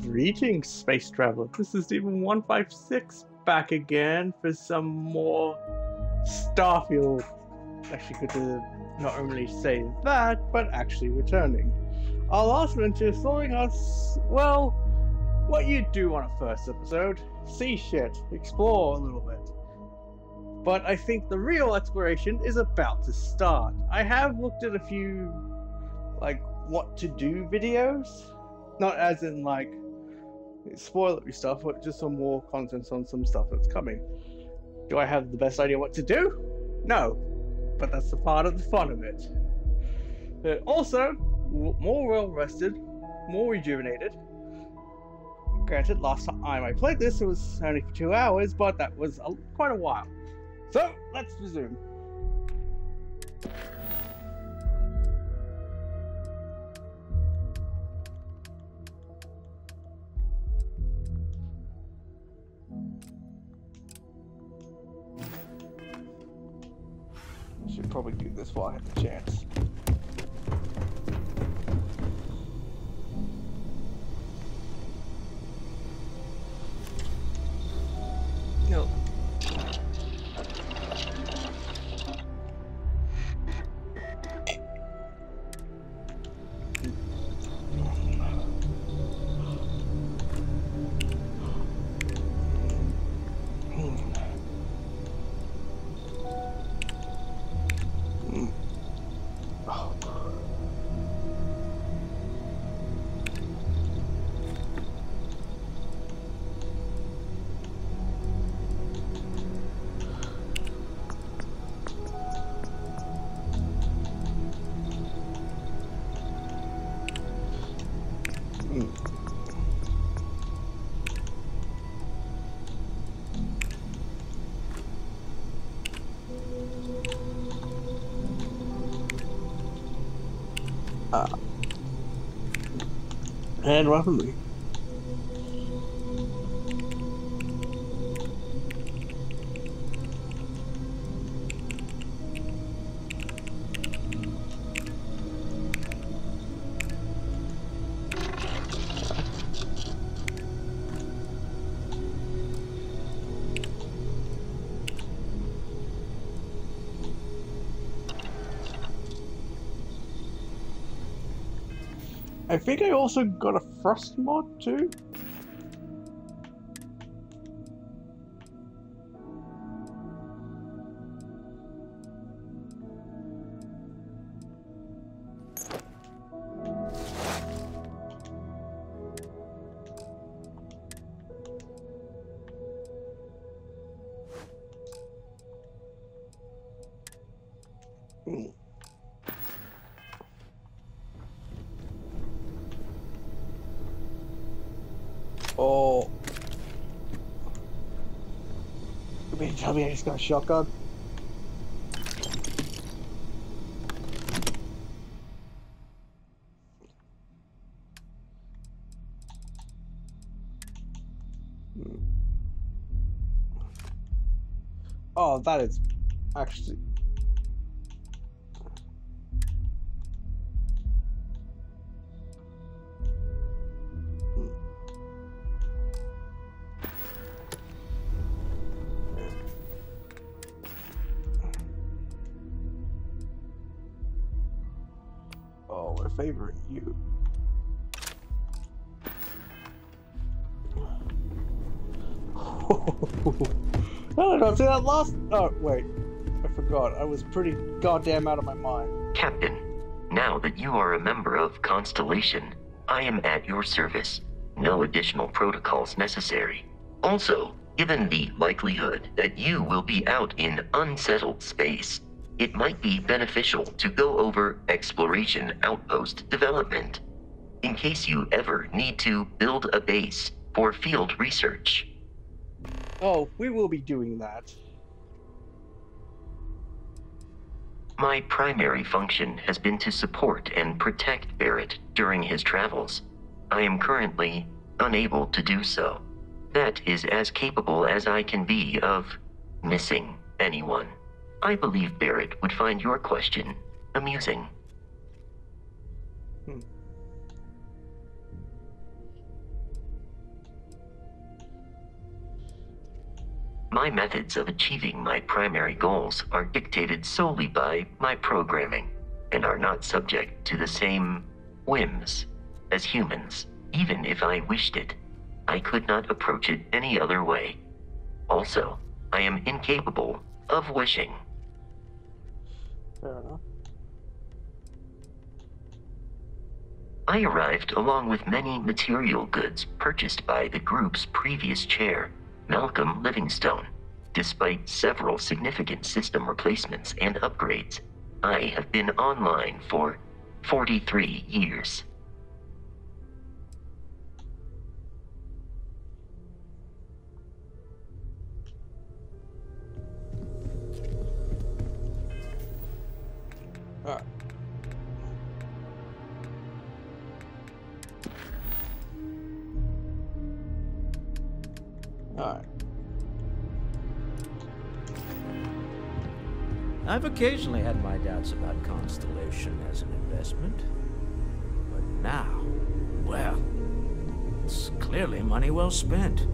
Greetings, space traveler. This is Stephen 156 back again for some more Starfield. Actually, good to not only say that, but actually returning. Our last adventure is showing us, well, what you do on a first episode. See shit, explore a little bit. But I think the real exploration is about to start. I have looked at a few, like, what to do videos. Not as in, like, spoilery stuff, but just some more content on some stuff that's coming. Do I have the best idea what to do? No. But that's the part of the fun of it. Also, more well-rested, more rejuvenated. Granted, last time I played this, it was only for 2 hours, but that was quite a while. So, let's resume. Should probably do this while I have the chance. No. And rapidly. I think I also got a frost mod too. Oh. You mean to tell me I just got a shotgun? Oh, that is actually... Oh, we're favoring you. No, don't see that last. Oh, wait. I forgot. I was pretty goddamn out of my mind. Captain, now that you are a member of Constellation, I am at your service. No additional protocols necessary. Also, given the likelihood that you will be out in unsettled space, it might be beneficial to go over exploration outpost development, in case you ever need to build a base for field research. Oh, we will be doing that. My primary function has been to support and protect Barrett during his travels. I am currently unable to do so. That is as capable as I can be of missing anyone. I believe Barrett would find your question amusing. My methods of achieving my primary goals are dictated solely by my programming and are not subject to the same whims as humans. Even if I wished it, I could not approach it any other way. Also, I am incapable of wishing. Fair enough. I arrived along with many material goods purchased by the group's previous chair, Malcolm Livingstone. Despite several significant system replacements and upgrades, I have been online for 43 years. Alright. Alright. I've occasionally had my doubts about Constellation as an investment. But now, well, it's clearly money well spent.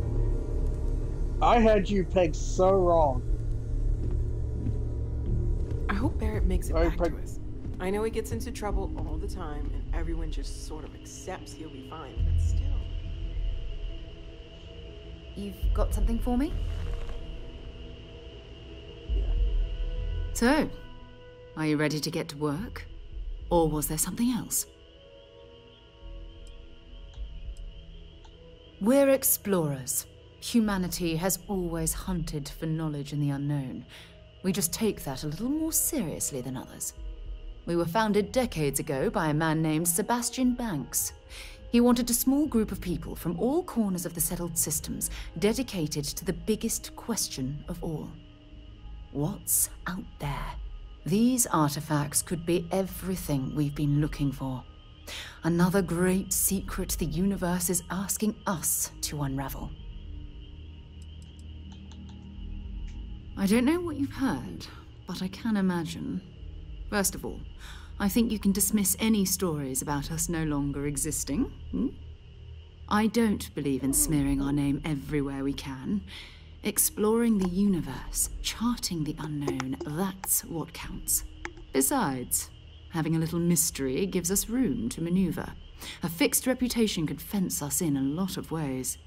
I had you pegged so wrong. I hope Barrett makes it back Right, to us. I know he gets into trouble all the time, and everyone just sort of accepts he'll be fine, but still. You've got something for me? So, are you ready to get to work? Or was there something else? We're explorers. Humanity has always hunted for knowledge in the unknown. We just take that a little more seriously than others. We were founded decades ago by a man named Sebastian Banks. He wanted a small group of people from all corners of the settled systems dedicated to the biggest question of all. What's out there? These artifacts could be everything we've been looking for. Another great secret the universe is asking us to unravel. I don't know what you've heard, but I can imagine. First of all, I think you can dismiss any stories about us no longer existing. I don't believe in smearing our name everywhere we can. Exploring the universe, charting the unknown, that's what counts. Besides, having a little mystery gives us room to maneuver. A fixed reputation could fence us in a lot of ways.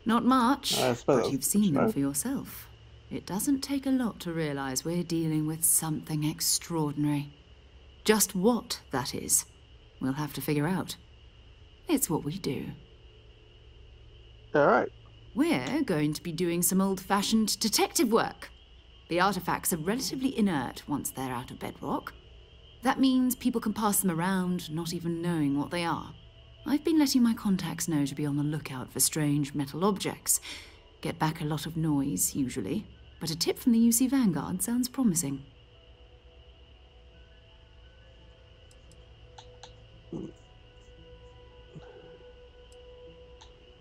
Not much, but you've seen them for yourself. It doesn't take a lot to realize we're dealing with something extraordinary. Just what that is, we'll have to figure out. It's what we do. Alright. We're going to be doing some old-fashioned detective work. The artifacts are relatively inert once they're out of bedrock. That means people can pass them around, not even knowing what they are. I've been letting my contacts know to be on the lookout for strange metal objects. Get back a lot of noise, usually, but a tip from the UC Vanguard sounds promising.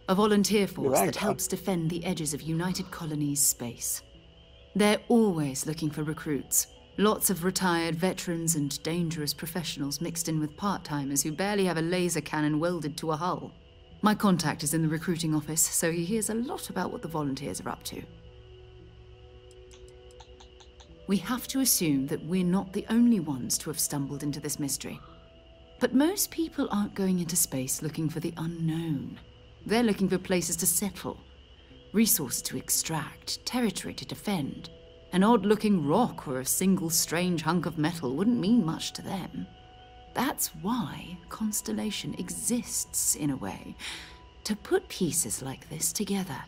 A volunteer force that helps defend the edges of United Colonies space. They're always looking for recruits. Lots of retired veterans and dangerous professionals mixed in with part-timers who barely have a laser cannon welded to a hull. My contact is in the recruiting office, so he hears a lot about what the volunteers are up to. We have to assume that we're not the only ones to have stumbled into this mystery. But most people aren't going into space looking for the unknown. They're looking for places to settle, resources to extract, territory to defend. An odd-looking rock or a single strange hunk of metal wouldn't mean much to them. That's why Constellation exists, in a way, to put pieces like this together.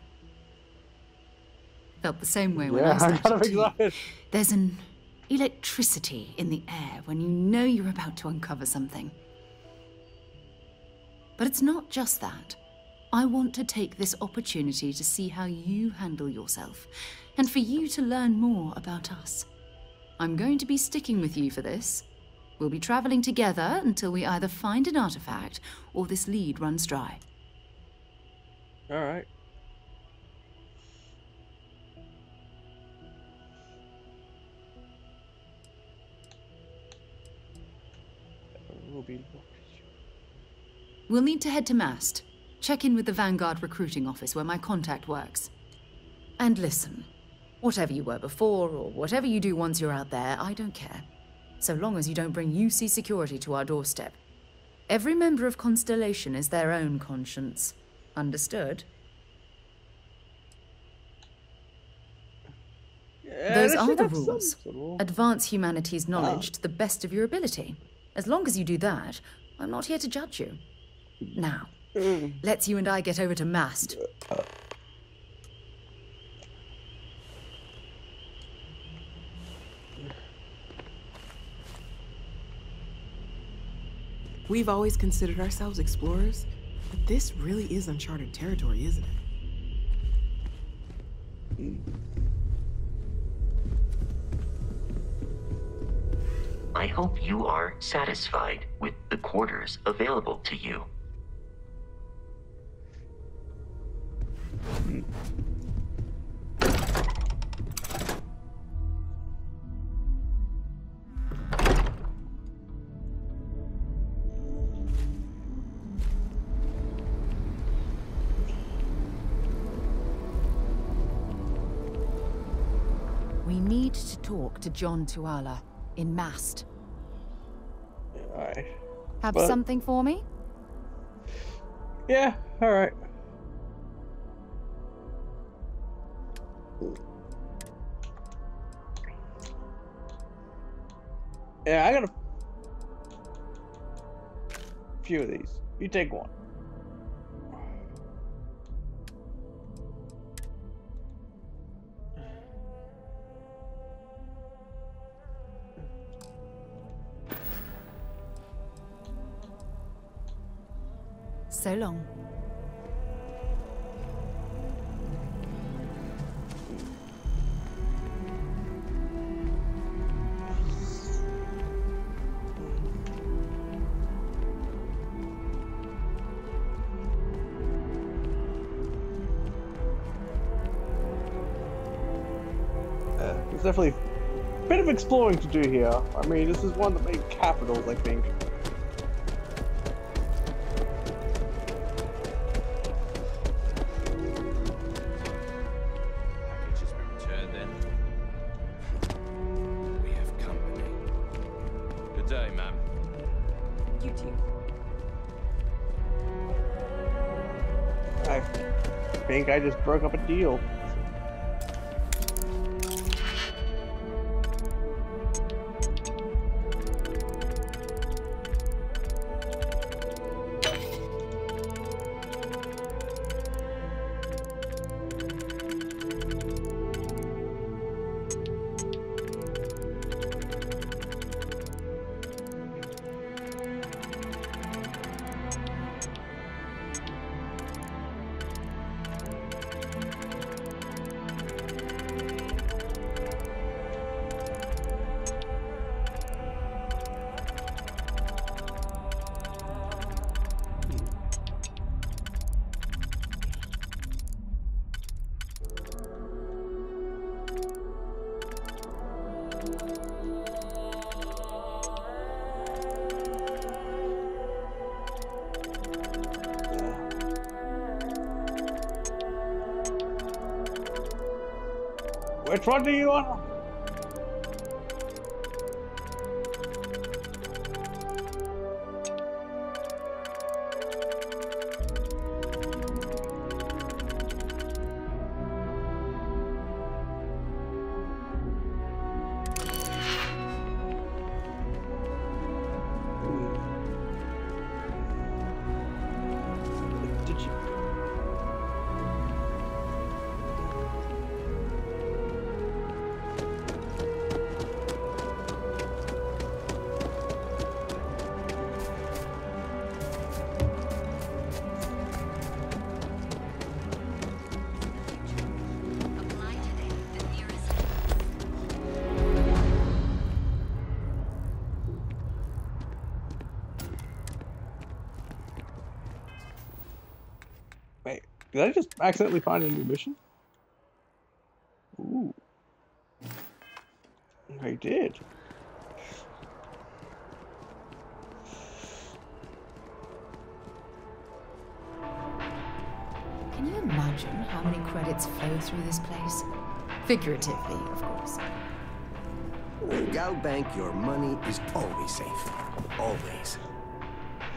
Felt the same way when I started too. There's an electricity in the air when you know you're about to uncover something. But it's not just that. I want to take this opportunity to see how you handle yourself, and for you to learn more about us. I'm going to be sticking with you for this. We'll be traveling together until we either find an artifact or this lead runs dry. Alright. We'll need to head to Mast. Check in with the Vanguard recruiting office where my contact works. And listen, whatever you were before, or whatever you do once you're out there, I don't care. So long as you don't bring UC security to our doorstep. Every member of Constellation is their own conscience. Understood? Yeah, Those they are should the have some rules. sort of- Advance humanity's knowledge to the best of your ability. As long as you do that, I'm not here to judge you. Now, let's you and I get over to Mast. We've always considered ourselves explorers, but this really is uncharted territory, isn't it? I hope you are satisfied with the quarters available to you. We need to talk to John Tuala in Mast. Alright. Have But- something for me? Yeah, alright. Yeah, I got a few of these. You take one. So long. There's definitely a bit of exploring to do here. I mean, this is one of the main capitals, I think. Package has been returned then. We have company. Good day, ma'am. You too. I think I just broke up a deal. Which one do you want? Did you? Wait, did I just accidentally find a new mission? Ooh. I did. tides flow through this place. Figuratively, of course. Galbank, your money is always safe. Always.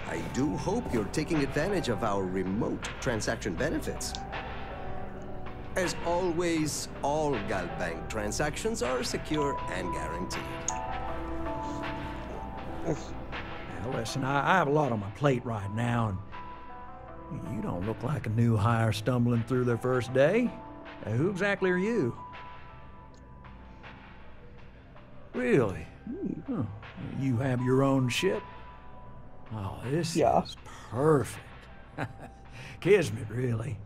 I do hope you're taking advantage of our remote transaction benefits. As always, all Galbank transactions are secure and guaranteed. Now, listen, I have a lot on my plate right now, and you don't look like a new hire stumbling through their first day. Who exactly are you? Really? Huh. You have your own ship? Oh, this is perfect. Kismet, really.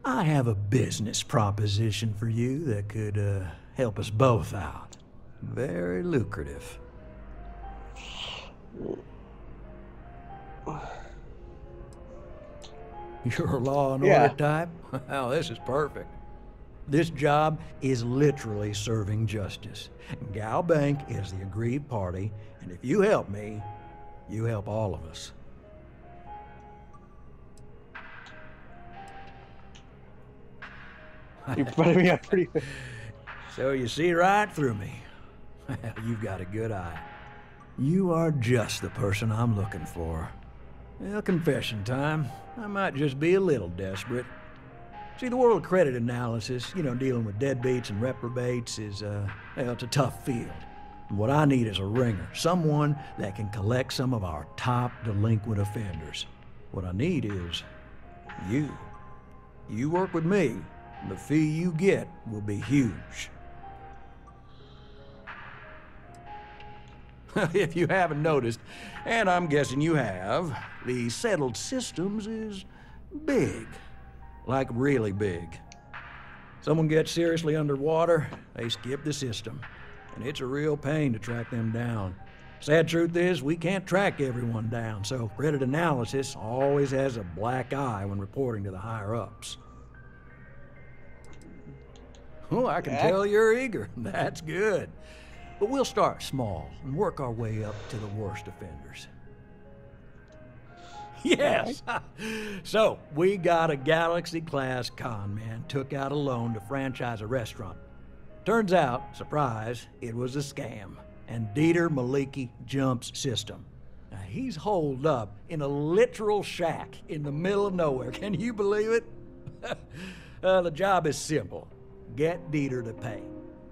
I have a business proposition for you that could help us both out. Very lucrative. You're a law and order type? Well, this is perfect. This job is literally serving justice. Galbank is the aggrieved party, and if you help me, you help all of us. You're putting me up pretty. So you see right through me. Well, you've got a good eye. You are just the person I'm looking for. Well, confession time. I might just be a little desperate. See, the world of credit analysis, dealing with deadbeats and reprobates is, it's a tough field. And what I need is a ringer, someone that can collect some of our top delinquent offenders. What I need is you. You work with me, the fee you get will be huge. If you haven't noticed, and I'm guessing you have, the settled systems is big. Like really big. Someone gets seriously underwater, they skip the system. And it's a real pain to track them down. Sad truth is, we can't track everyone down, so credit analysis always has a black eye when reporting to the higher-ups. Oh, I can tell you're eager. That's good. But we'll start small and work our way up to the worst offenders. Yes! So, we got a Galaxy-class con man took out a loan to franchise a restaurant. Turns out, surprise, it was a scam. And Dieter Maliki jumps system. Now, he's holed up in a literal shack in the middle of nowhere. Can you believe it? The job is simple. Get Dieter to pay.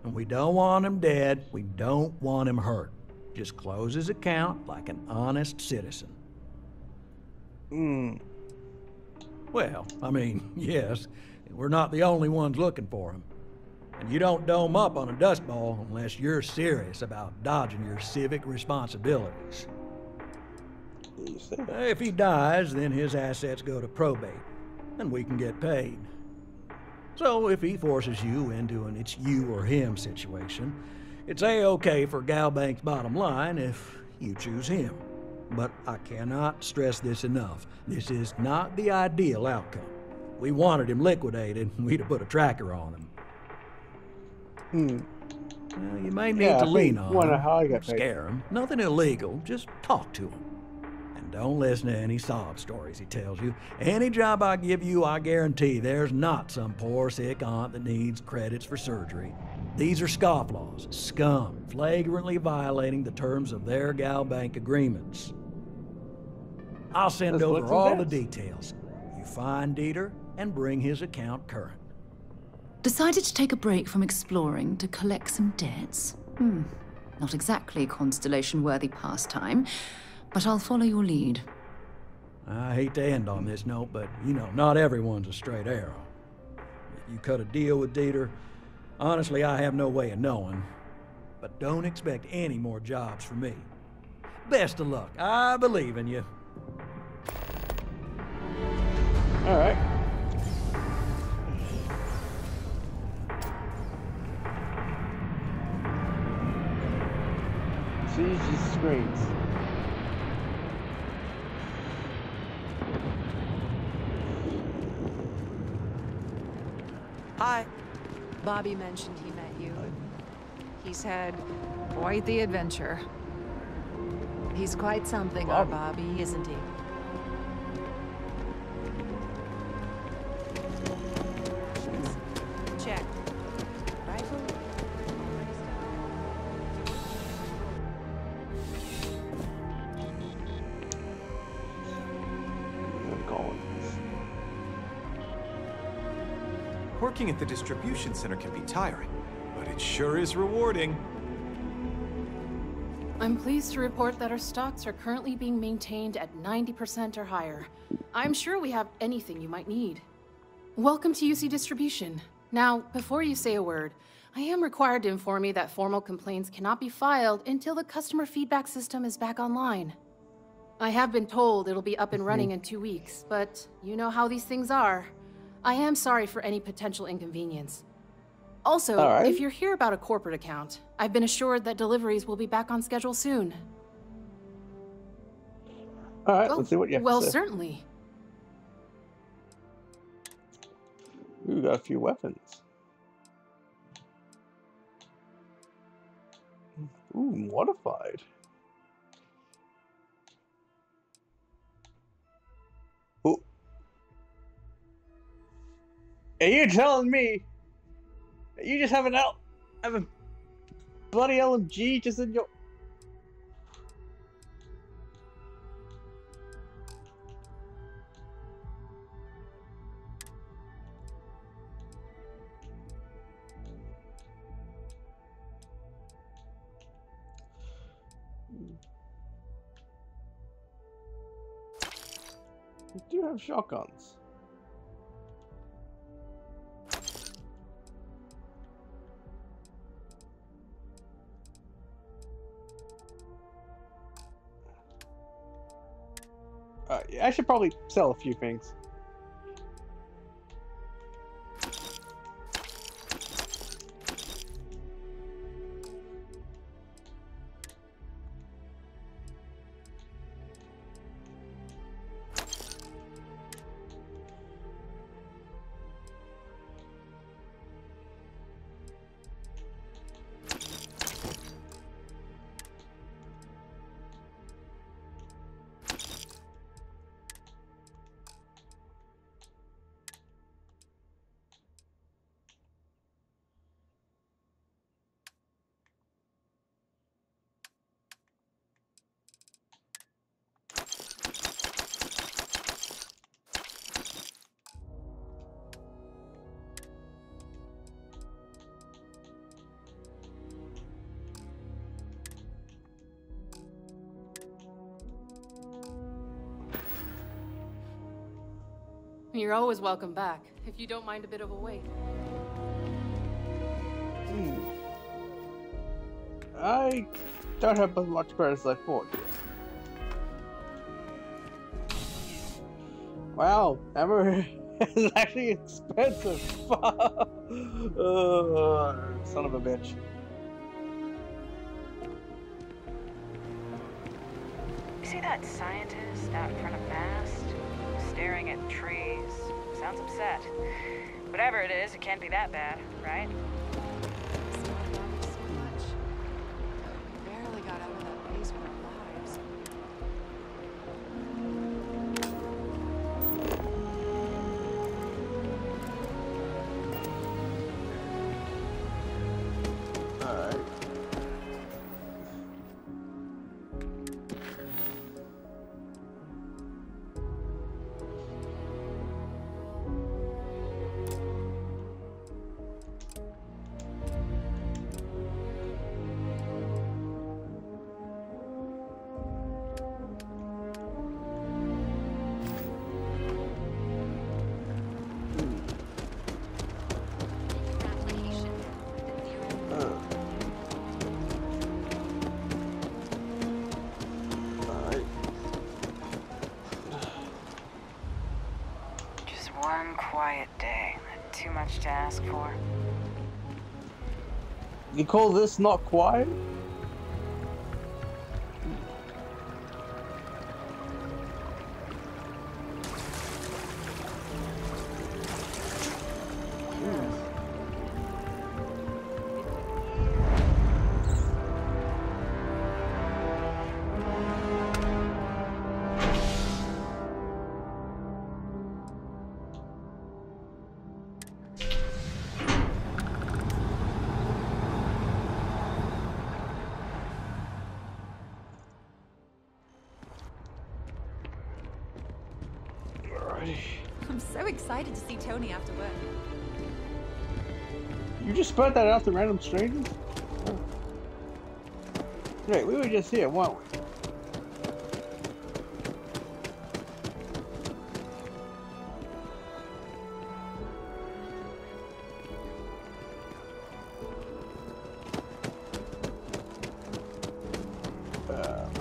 And we don't want him dead, we don't want him hurt. Just close his account like an honest citizen. Well, I mean, yes, we're not the only ones looking for him. And you don't dome up on a dust ball unless you're serious about dodging your civic responsibilities. If he dies, then his assets go to probate, and we can get paid. So if he forces you into an it's you or him situation, it's A-okay for Galbank's bottom line if you choose him. But I cannot stress this enough. This is not the ideal outcome. We wanted him liquidated, we'd have put a tracker on him. Well, you may need to lean on him, scare him. Nothing illegal, just talk to him. And don't listen to any sob stories he tells you. Any job I give you, I guarantee there's not some poor sick aunt that needs credits for surgery. These are scofflaws, scum, flagrantly violating the terms of their Galbank agreements. I'll send over all the details. You find Dieter and bring his account current. Decided to take a break from exploring to collect some debts? Not exactly Constellation-worthy pastime, but I'll follow your lead. I hate to end on this note, but, not everyone's a straight arrow. If you cut a deal with Dieter, honestly, I have no way of knowing. But don't expect any more jobs from me. Best of luck. I believe in you. All right. Jesus screens. Hi. Bobby mentioned he met you. He's had quite the adventure. He's quite something, our Bobby, isn't he? Working at the distribution center can be tiring, but it sure is rewarding. I'm pleased to report that our stocks are currently being maintained at 90% or higher. I'm sure we have anything you might need. Welcome to UC Distribution. Now, before you say a word, I am required to inform you that formal complaints cannot be filed until the customer feedback system is back online. I have been told it'll be up and running in 2 weeks, but you know how these things are. I am sorry for any potential inconvenience. Also, if you're here about a corporate account, I've been assured that deliveries will be back on schedule soon. Alright, let's see what you have to say. Well, certainly. Ooh, got a few weapons. Ooh, modified. Ooh. Are you telling me that you just have have a bloody LMG just in your... We do have shotguns. Yeah, I should probably sell a few things. You're always welcome back, if you don't mind a bit of a wait. I don't have as much credit as I thought. Wow, Emma is actually expensive. Son of a bitch. You see that scientist out in front of Mast? Staring at trees. Sounds upset. Whatever it is, it can't be that bad, right? Barely got out of that basement alive. Alright. One quiet day. Too much to ask for. You call this not quiet? I'm so excited to see Tony after work. You just spread that out to random strangers? Oh. Wait, we were just here, weren't we?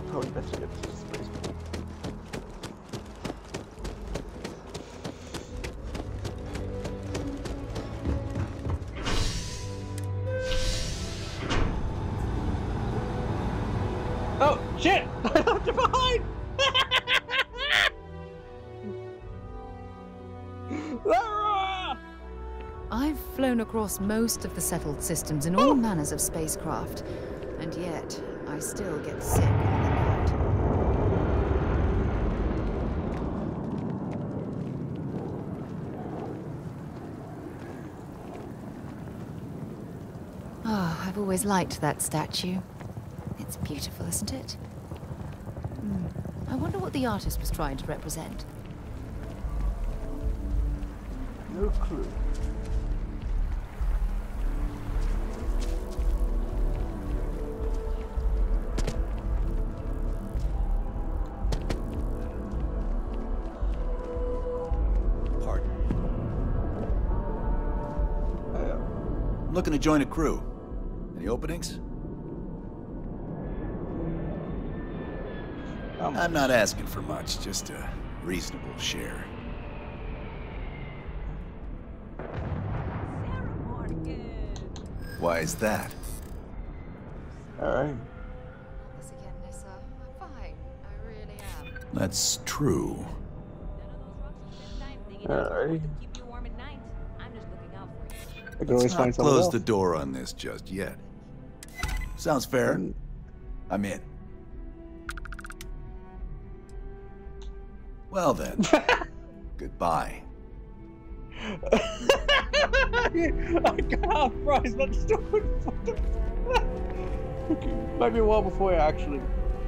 Probably best to get to this place. Oh, shit! I left it behind! Lara! I've flown across most of the settled systems in all manners of spacecraft, and yet I still get sick on the night. Oh, I've always liked that statue. It's beautiful, isn't it? I wonder what the artist was trying to represent. No clue. Pardon. I'm looking to join a crew. Any openings? I'm not asking for much, just a reasonable share. Why is that? Alright. This again, Nissa. I'm fine. I really am. That's true. Alright. I can always Let's find not someone close else. the door on this just yet. Sounds fair. I'm in. Well then, goodbye. I got half prize, but still couldn't fucking. Okay, might be a while before I actually.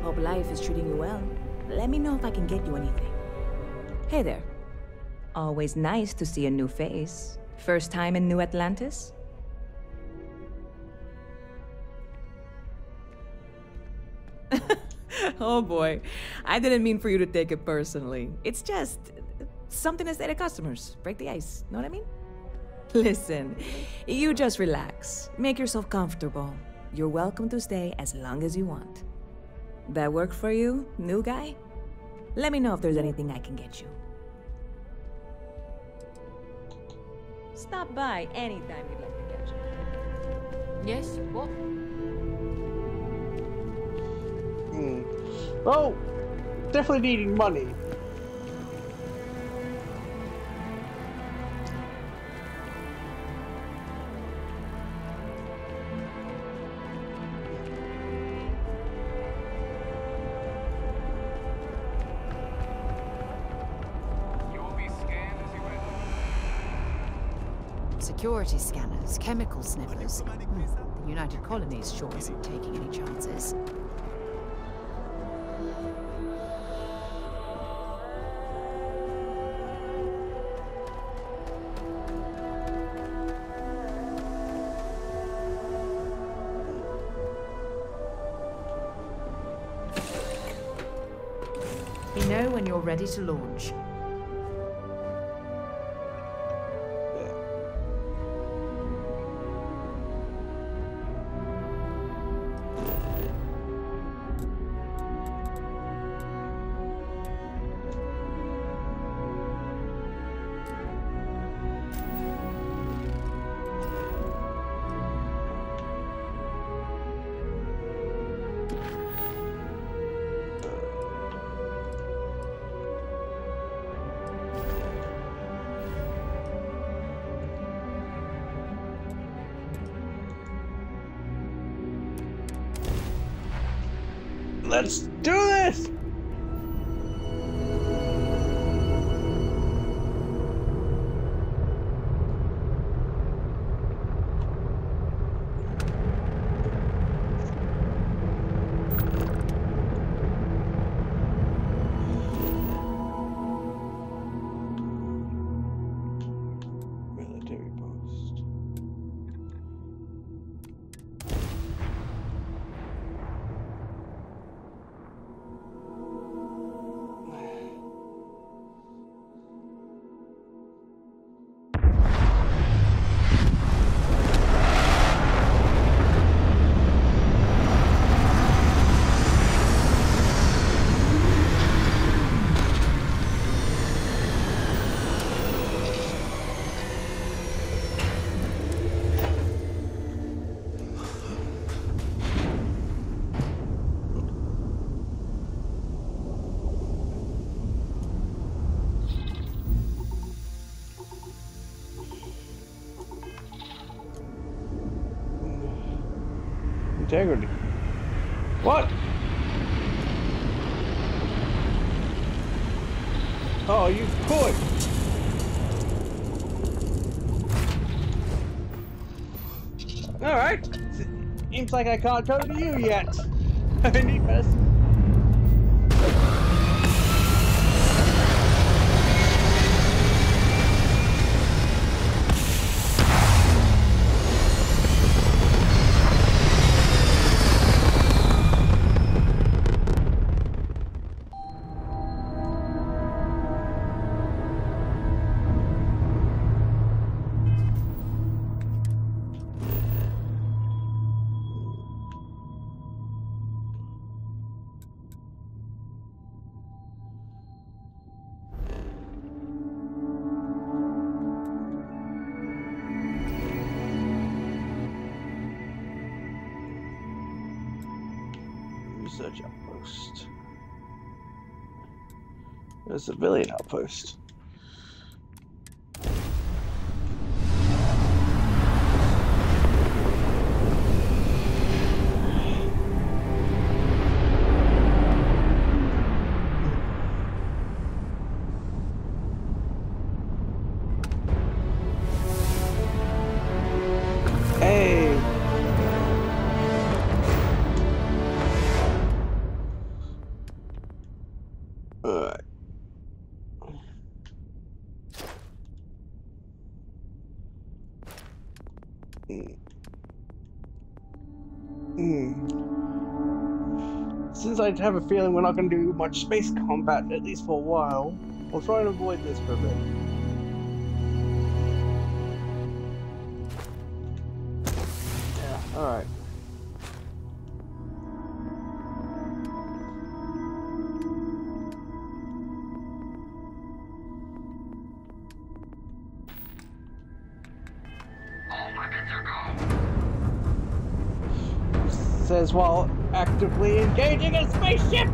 Hope life is treating you well. Let me know if I can get you anything. Hey there. Always nice to see a new face. First time in New Atlantis? Oh boy. I didn't mean for you to take it personally. It's just something to say to customers. Break the ice. Know what I mean? Listen, you just relax. Make yourself comfortable. You're welcome to stay as long as you want. That work for you, new guy? Let me know if there's anything I can get you. Stop by anytime you'd like to catch up. Yes? What? Oh, definitely needing money. Security scanners, chemical sniffers. The United Colonies sure isn't taking any chances. You know when you're ready to launch. Let's do this! Military post. integrity. What? Oh, you could. Alright. Seems like I can't go to you yet. I need medicine. Research outpost. A civilian outpost. Hey. Alright. Since I have a feeling we're not going to do much space combat, at least for a while, I'll try and avoid this for a bit. Yeah, alright. Says while actively engaging a spaceship!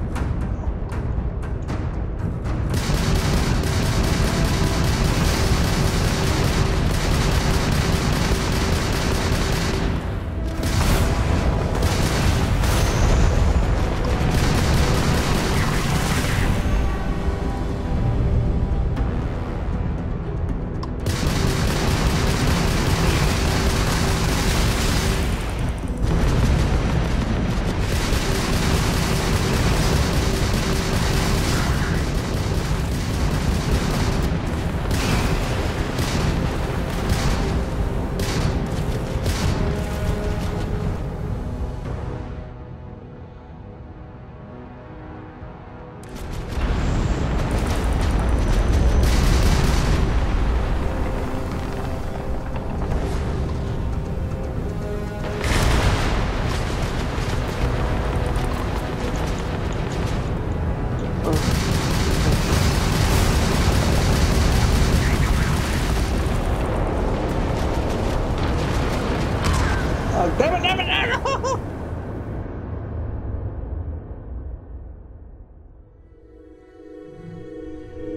Damn it, no!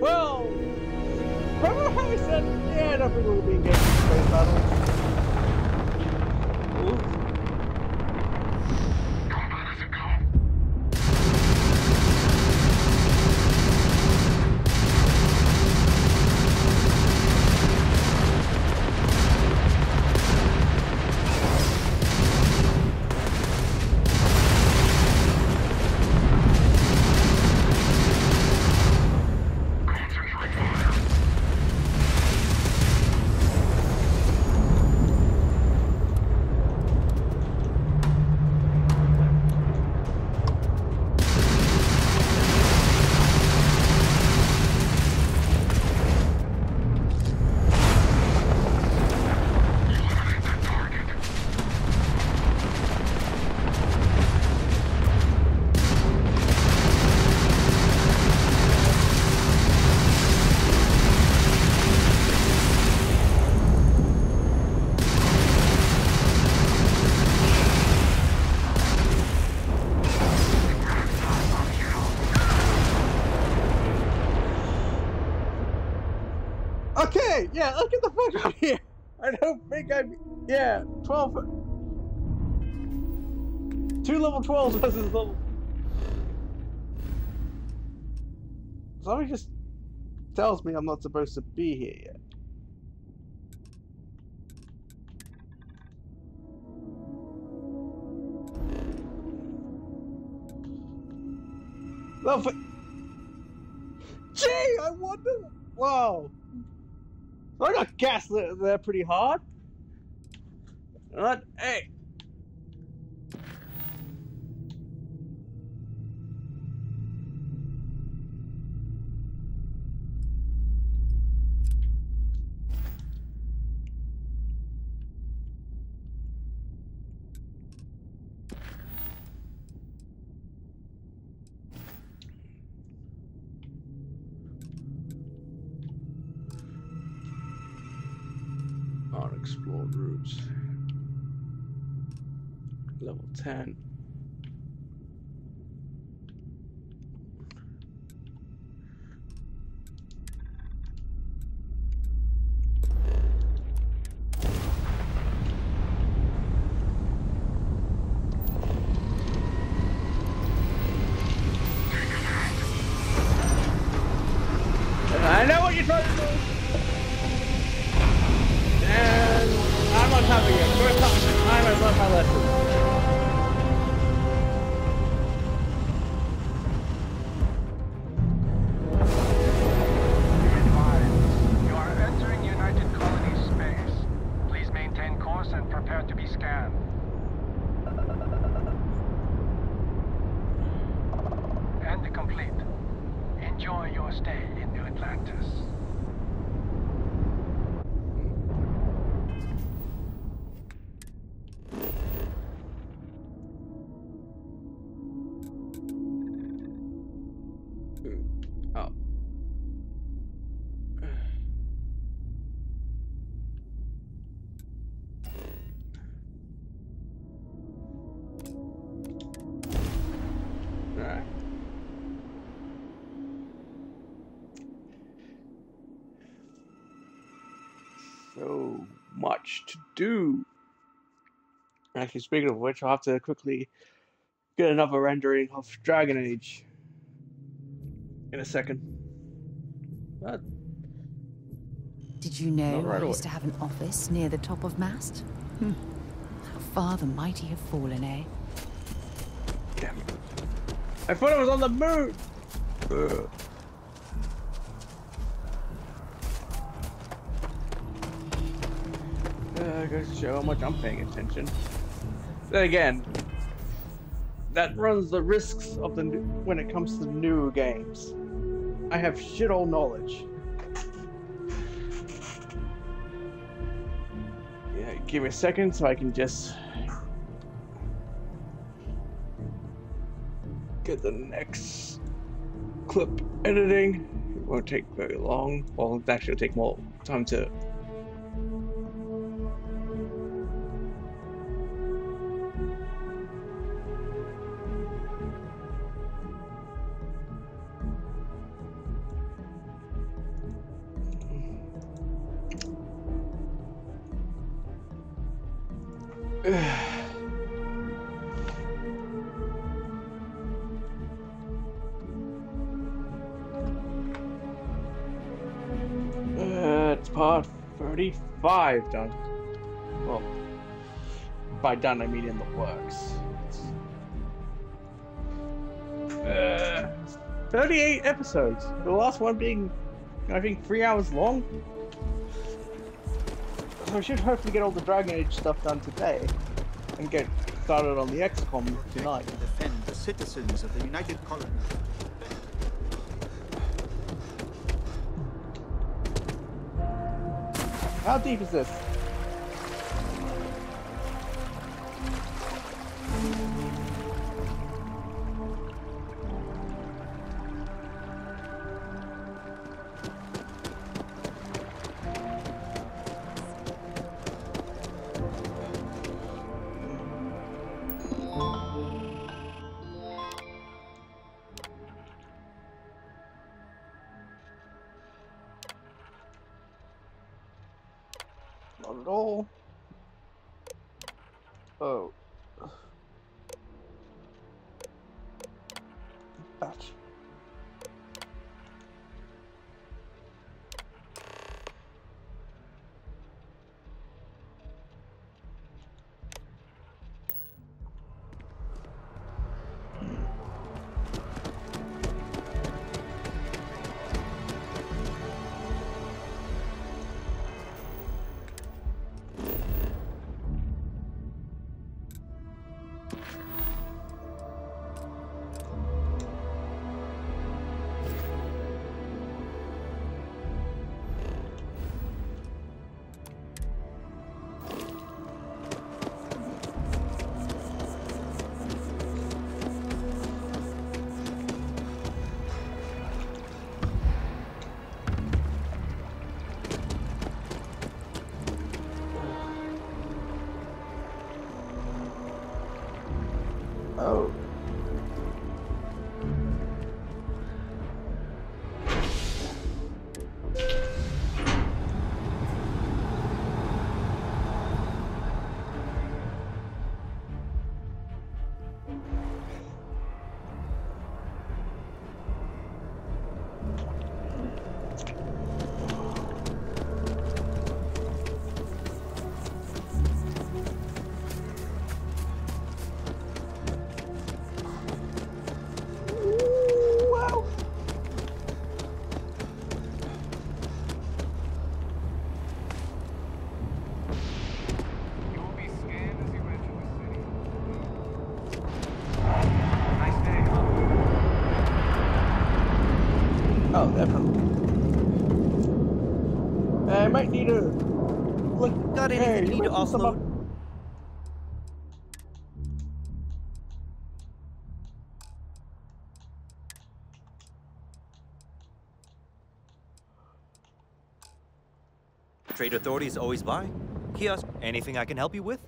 Well, remember how I said, yeah, nothing will be engaged in space battles? Ooh. Okay, yeah, let's get the fuck out of here. I don't think yeah, 12. 2 level 12s versus level. Something just tells me I'm not supposed to be here yet. No, but gee, I wonder. Wow, I got gas there pretty hard. Hey. Unexplored routes. Level 10. I know what you're trying to do. And I'm on top of you. First time I've learned my lesson. You are entering United Colony space. Please maintain course and prepare to be scanned. And complete. Enjoy your stay in New Atlantis. Oh. Alright. So much to do. Actually, speaking of which, I'll have to quickly get another rendering of Dragon Age in a second. But did you know not right I away. used to have an office near the top of Mast? How far the mighty have fallen, eh? Damn it. I thought I was on the moon! Ugh. I goes to show how much I'm paying attention. Then again, that runs the risks of the when it comes to new games. I have shit all knowledge. Yeah, give me a second so I can just get the next clip editing. It won't take very long. Well, it actually will take more time to. It's part 35 done. Well, by done I mean in the works. 38 episodes. The last one being, I think, 3 hours long. So I should hopefully get all the Dragon Age stuff done today and get started on the XCOM tonight. To defend the citizens of the United Colony. How deep is this? Not at all. Oh. What? Oh. Oh, definitely. I might need to look. Got anything you need to offload? Trade authorities always buy. Kiosk, anything I can help you with?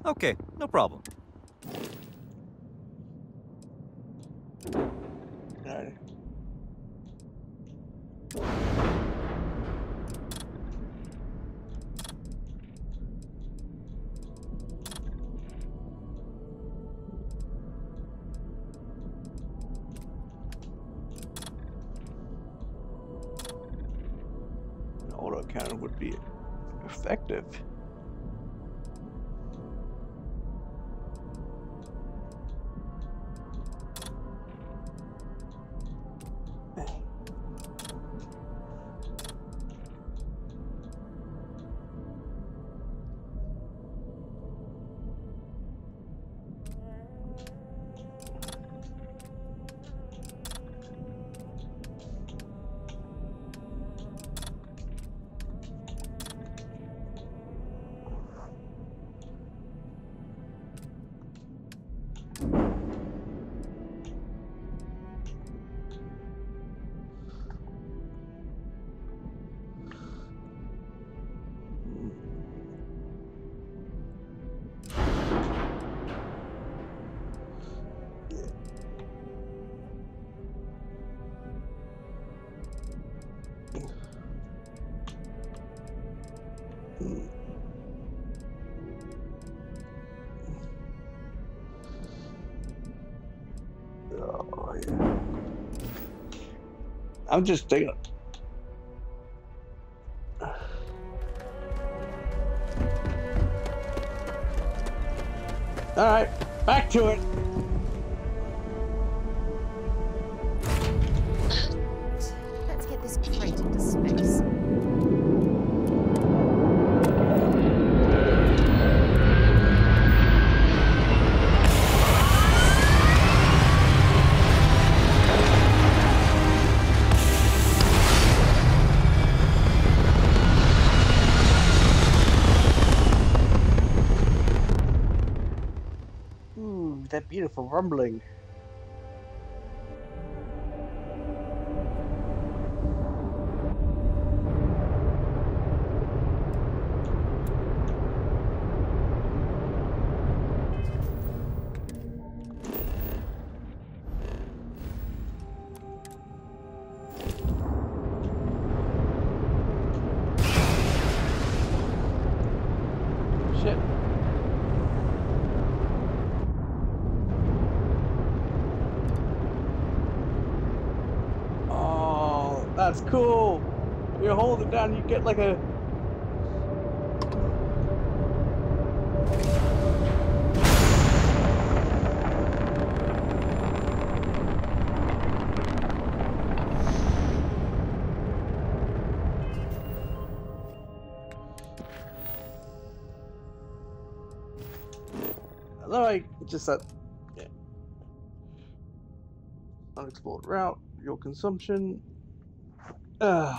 Okay, no problem. Alright. An auto cannon would be effective. Oh, yeah. I'm just thinking. All right, back to it. Let's get this crate into space. That beautiful rumbling. Shit. That's cool. You hold it down, you get like a... Like, just that, yeah. Unexplored route, your consumption. Alright.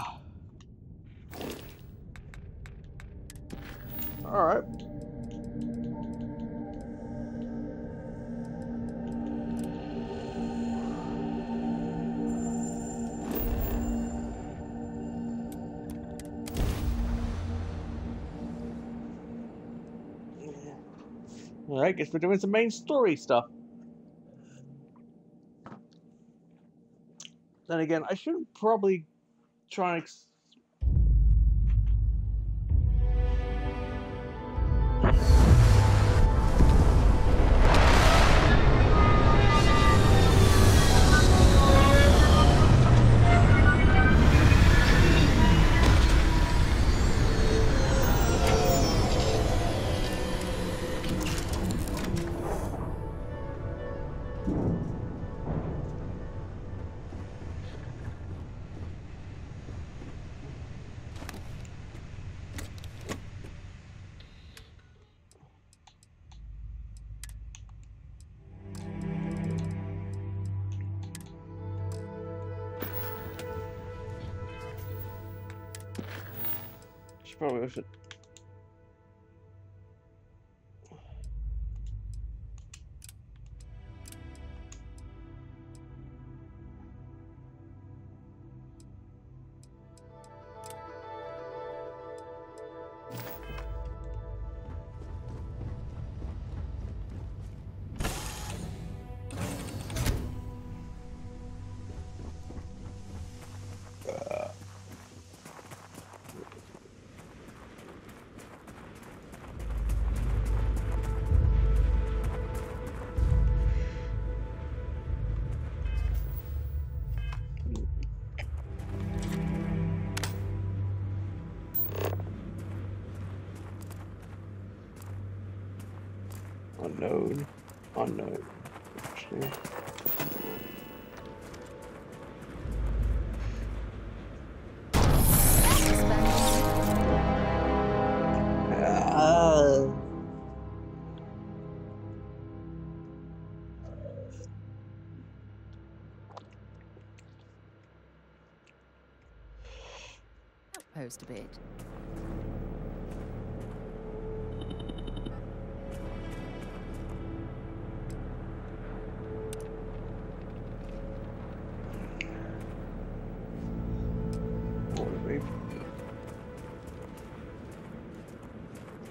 Alright, guess we're doing some main story stuff. Then again, I should probably try and probably should. Unknown. Actually. Post a bit.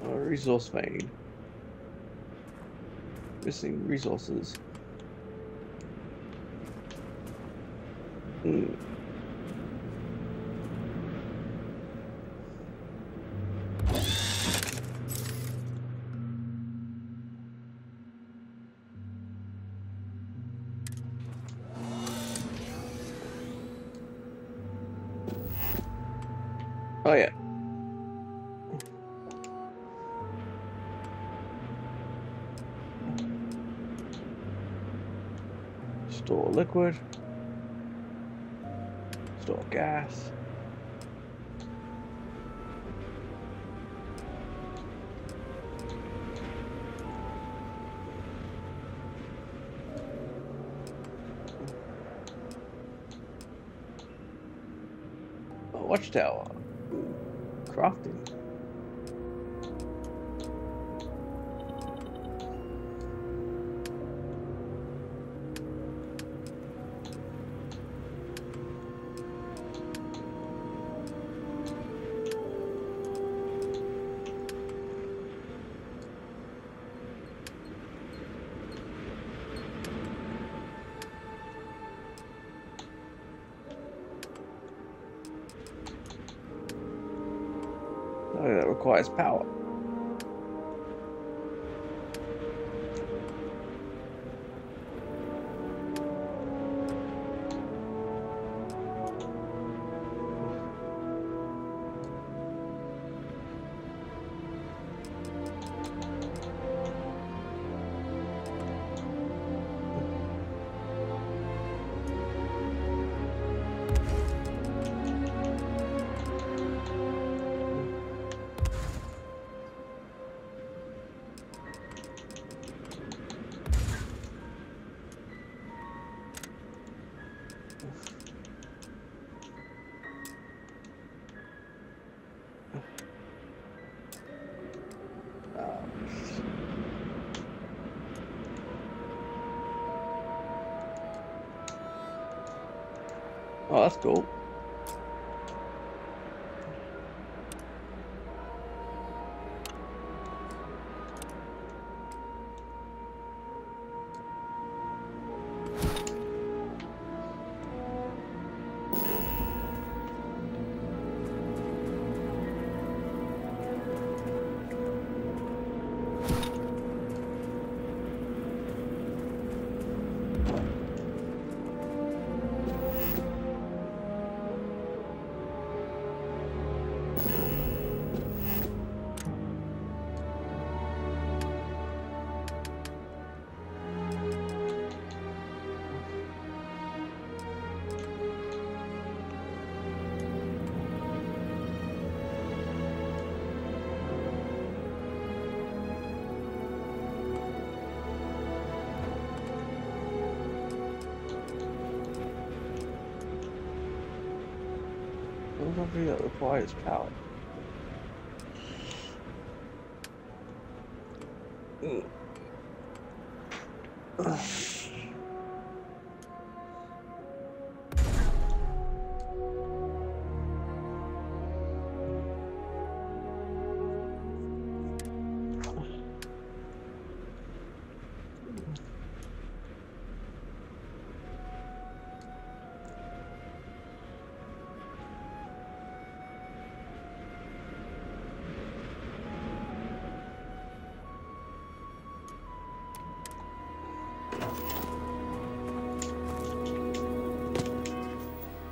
Resource vein. Missing resources. Oh yeah. Store liquid. Store gas. A watchtower. Crafting. Oh, that requires power. Oh, that's cool. Something that requires power.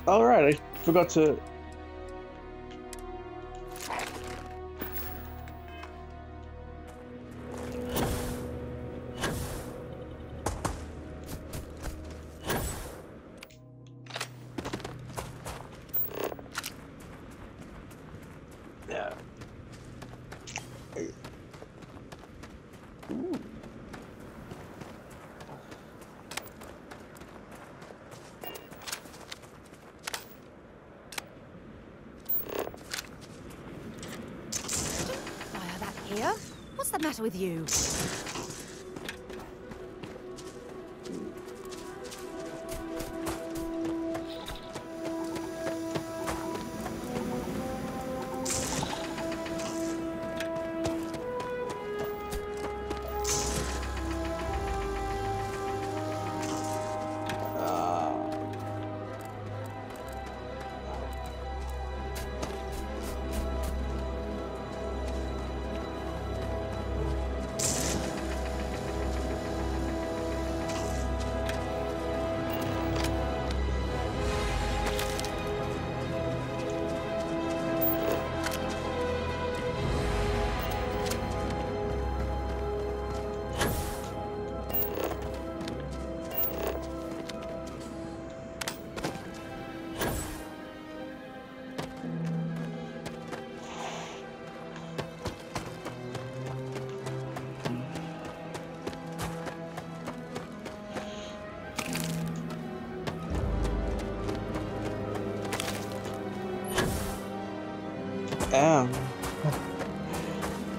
Alright, I forgot to... Yeah. Ooh. Here? What's the matter with you?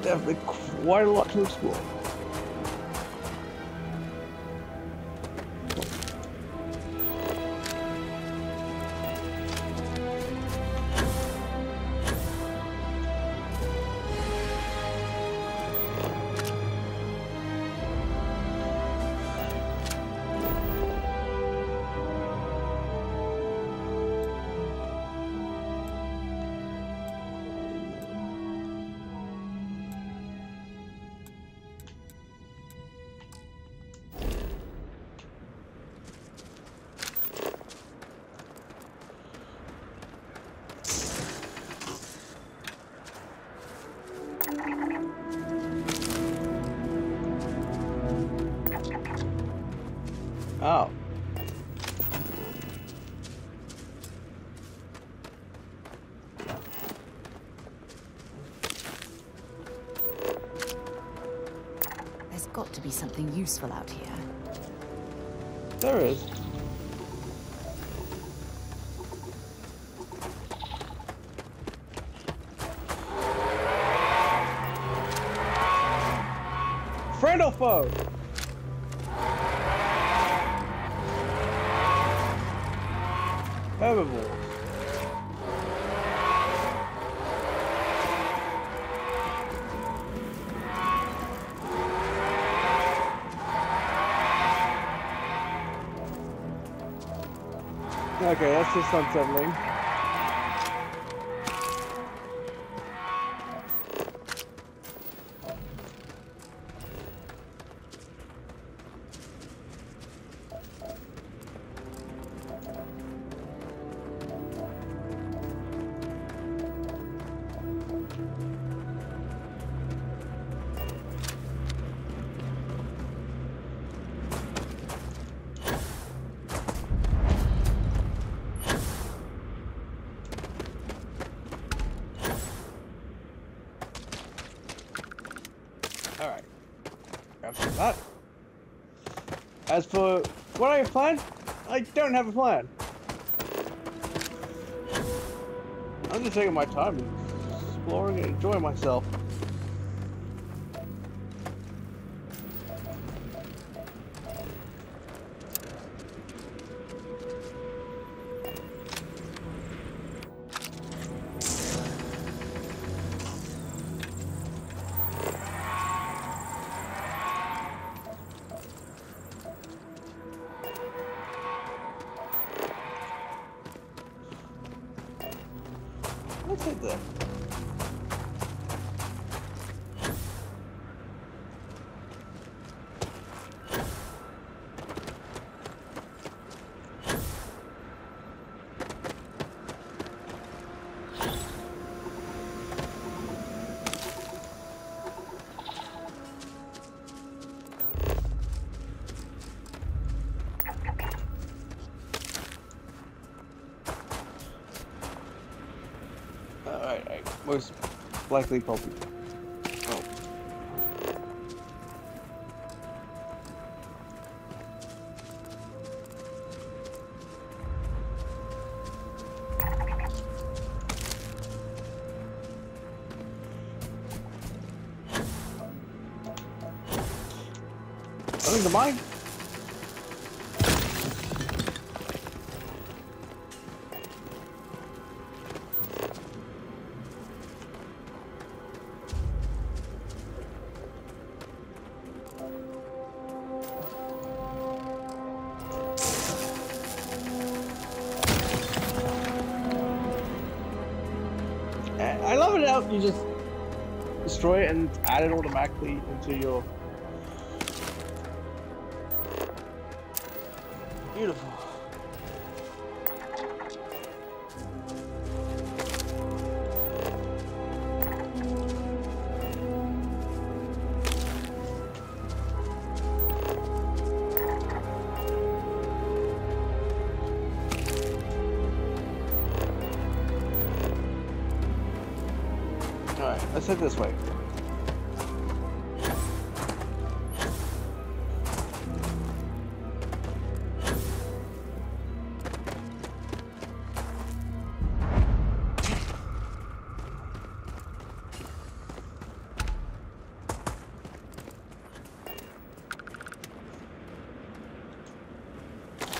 Definitely quite a lot to explore. Oh. There's got to be something useful out here. There is. Friend or foe? Herbivores. Okay, that's just unsettling. Alright. Grab some of that. As for what I have planned, I don't have a plan. I'm just taking my time and exploring and enjoying myself. Let's hit that. Alright, most likely probably. Oh. Nothing to mine. I love it how you just destroy it and add it automatically into your... Beautiful. Alright, let's head this way.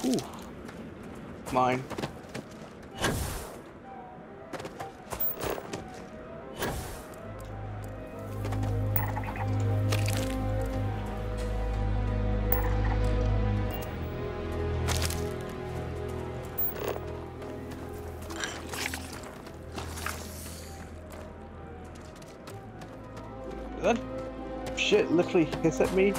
Ooh. Mine. That shit literally hits at me.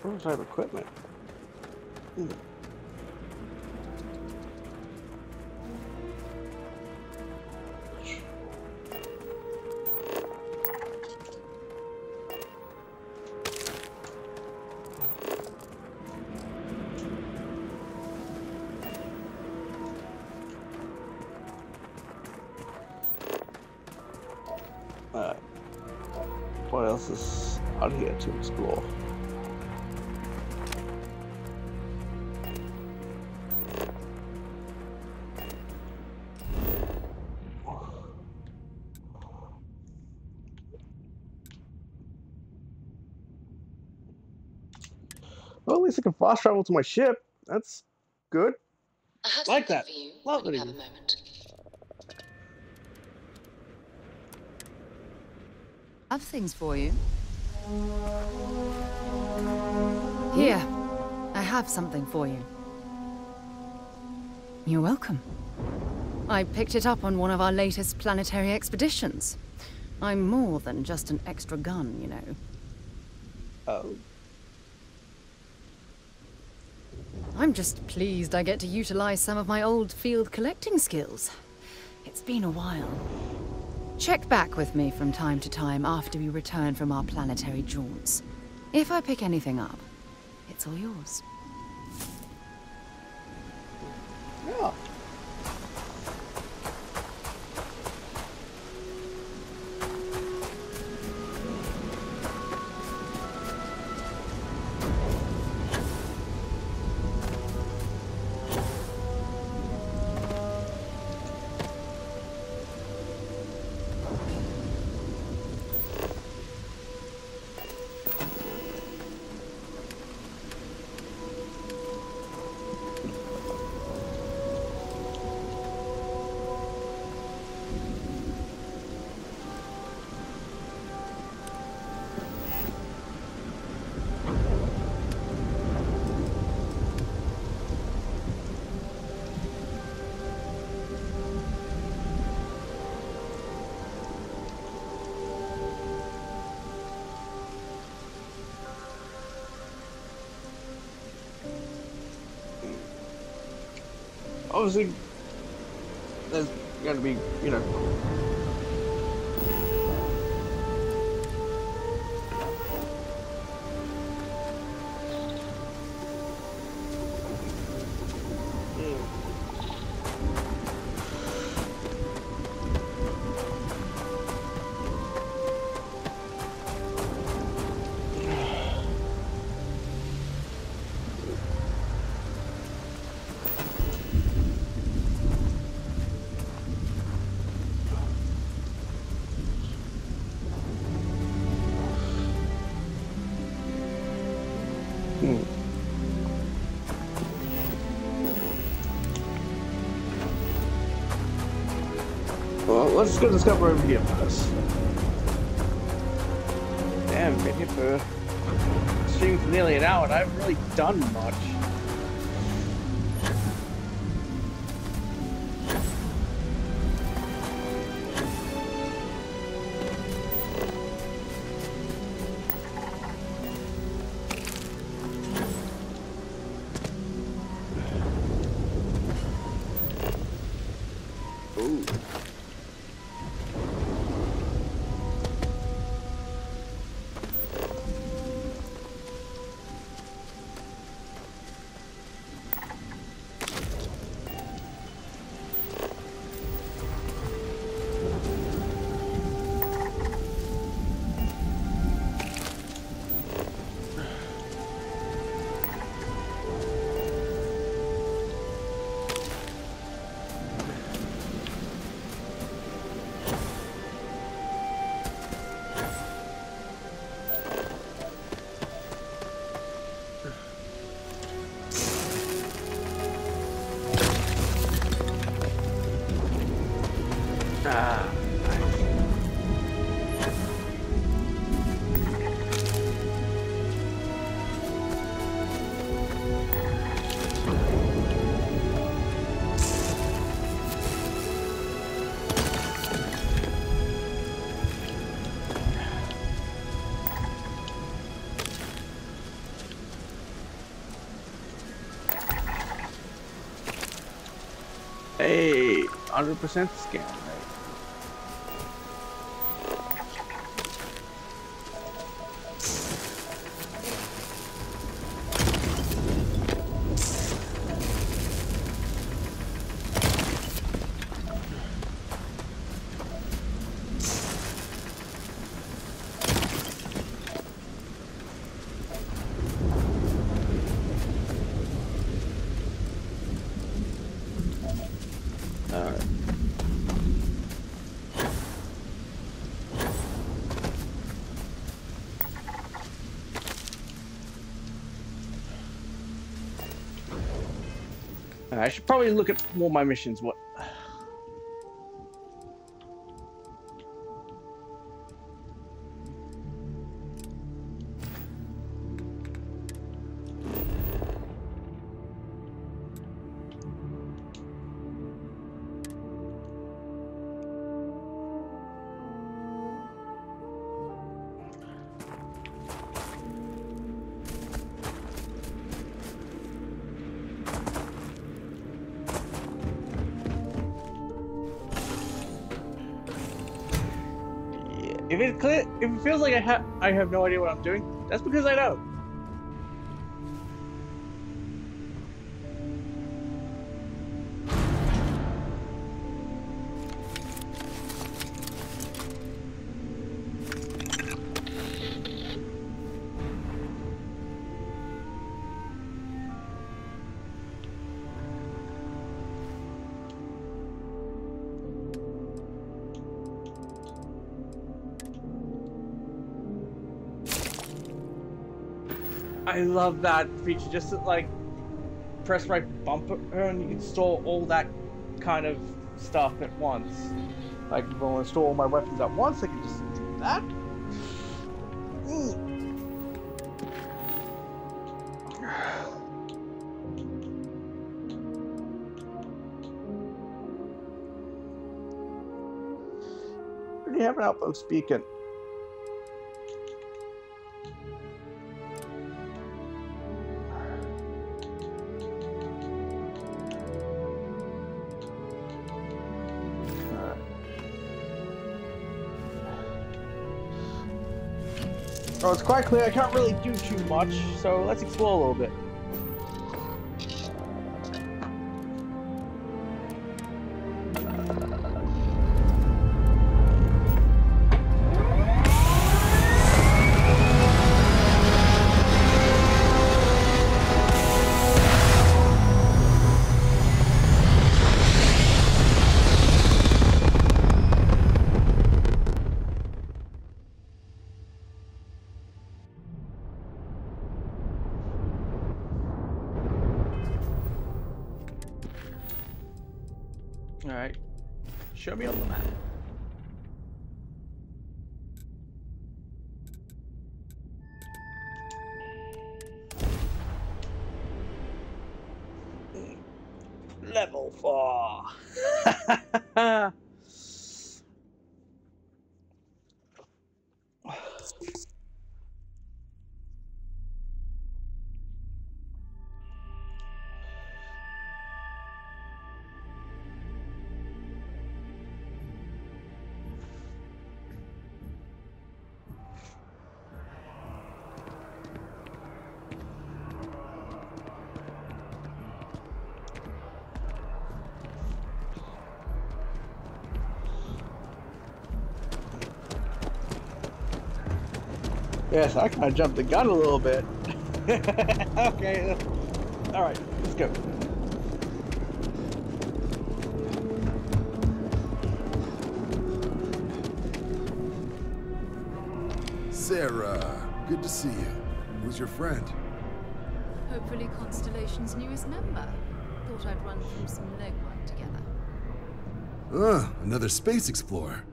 Prototype equipment. What else is out here to explore? Well, at least I can fast travel to my ship. That's good. I have Like something that. for you Love when it. you have a moment. I have things for you. Here, I have something for you. You're welcome. I picked it up on one of our latest planetary expeditions. I'm more than just an extra gun, you know. Oh. I'm just pleased I get to utilize some of my old field collecting skills. It's been a while. Check back with me from time to time after we return from our planetary jaunts. If I pick anything up, it's all yours. Yeah. Obviously, there's going to be, you know, well, let's go discover over here first. Damn, been here for streaming for nearly an hour and I haven't really done much. Ooh. Hey, 100% scan rate. I should probably look at more of my missions. What? If it feels like I have no idea what I'm doing, that's because I don't. I love that feature, just to, like, press right bumper and you can store all that kind of stuff at once. Like, if I want to store all my weapons at once, I can just do that. I already have an outpost beacon. Oh, it's quite clear I can't really do too much, so let's explore a little bit. Alright, show me on the map. Level 4. Yes, I kind of jumped the gun a little bit. Okay, all right, let's go. Sarah, good to see you. Who's your friend? Hopefully Constellation's newest member. Thought I'd run through some legwork together. Another space explorer.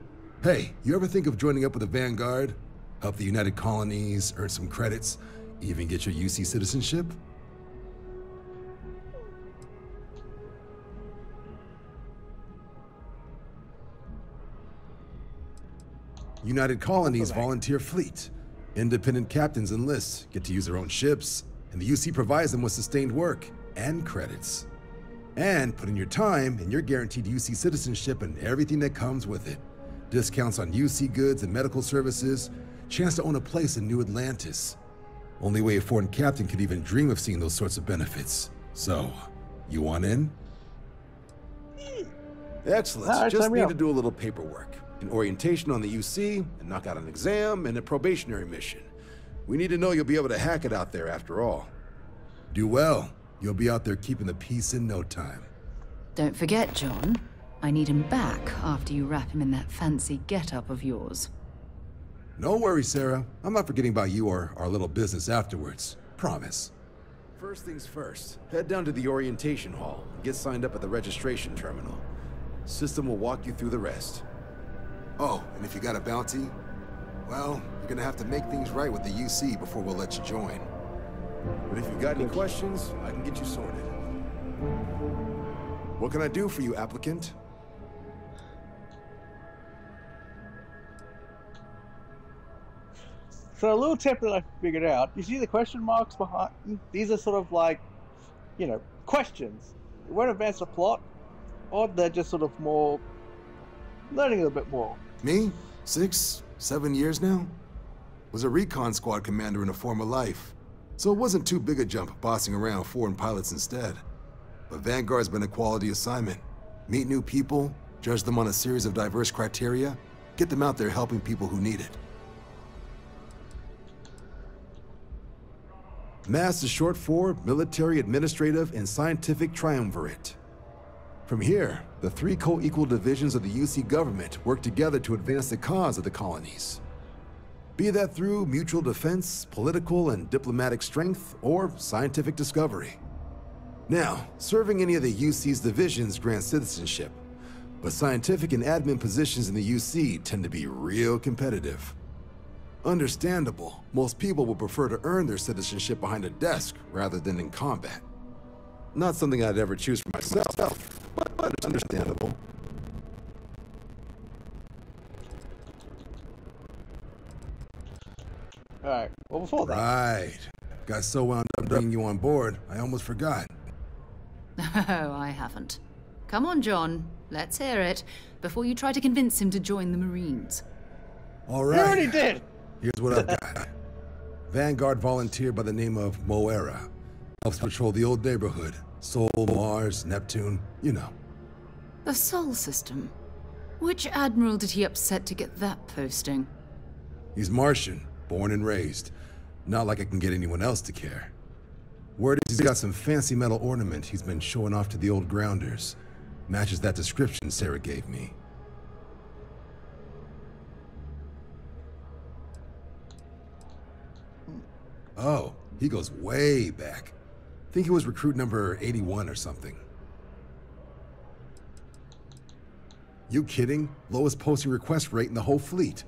Hey, you ever think of joining up with the Vanguard? Help the United Colonies, earn some credits, even get your UC citizenship? United Colonies volunteer fleet. Independent captains enlist, get to use their own ships, and the UC provides them with sustained work and credits. And put in your time, and you're guaranteed UC citizenship and everything that comes with it. Discounts on UC goods and medical services, chance to own a place in New Atlantis. Only way a foreign captain could even dream of seeing those sorts of benefits. So, you want in? Excellent. All right, Just sign me need up. to do a little paperwork. An orientation on the UC, and knock out an exam, and a probationary mission. We need to know you'll be able to hack it out there after all. Do well. You'll be out there keeping the peace in no time. Don't forget, John. I need him back after you wrap him in that fancy get-up of yours. No worries, Sarah. I'm not forgetting about you or our little business afterwards. Promise. First things first, head down to the orientation hall and get signed up at the registration terminal. System will walk you through the rest. Oh, and if you got a bounty, well, you're gonna have to make things right with the UC before we'll let you join. But if you've got any questions, I can get you sorted. What can I do for you, applicant? So a little tip that I figured out, you see the question marks behind? These are sort of like, you know, questions. They won't advance the plot, or they're just sort of more, learning a little bit more. Me? 6, 7 years now? Was a recon squad commander in a former life. So it wasn't too big a jump bossing around foreign pilots instead. But Vanguard's been a quality assignment. Meet new people, judge them on a series of diverse criteria, get them out there helping people who need it. MASS is short for Military, Administrative, and Scientific Triumvirate. From here, the 3 co-equal divisions of the UC government work together to advance the cause of the colonies. Be that through mutual defense, political and diplomatic strength, or scientific discovery. Now, serving any of the UC's divisions grants citizenship, but scientific and admin positions in the UC tend to be real competitive. Understandable, most people would prefer to earn their citizenship behind a desk rather than in combat. Not something I'd ever choose for myself, but it's understandable. Alright, well before that. Right. Got so wound up bringing you on board, I almost forgot. Oh, I haven't. Come on, John. Let's hear it, before you try to convince him to join the Marines. All right. You already did! Here's what I've got. Vanguard volunteer by the name of Moira. Helps patrol the old neighborhood. Sol, Mars, Neptune, you know. The Sol system? Which admiral did he upset to get that posting? He's Martian, born and raised. Not like I can get anyone else to care. Word is he's got some fancy metal ornament he's been showing off to the old grounders. Matches that description Sarah gave me. Oh, he goes way back. Think he was recruit number 81 or something. You kidding? Lowest posting request rate in the whole fleet.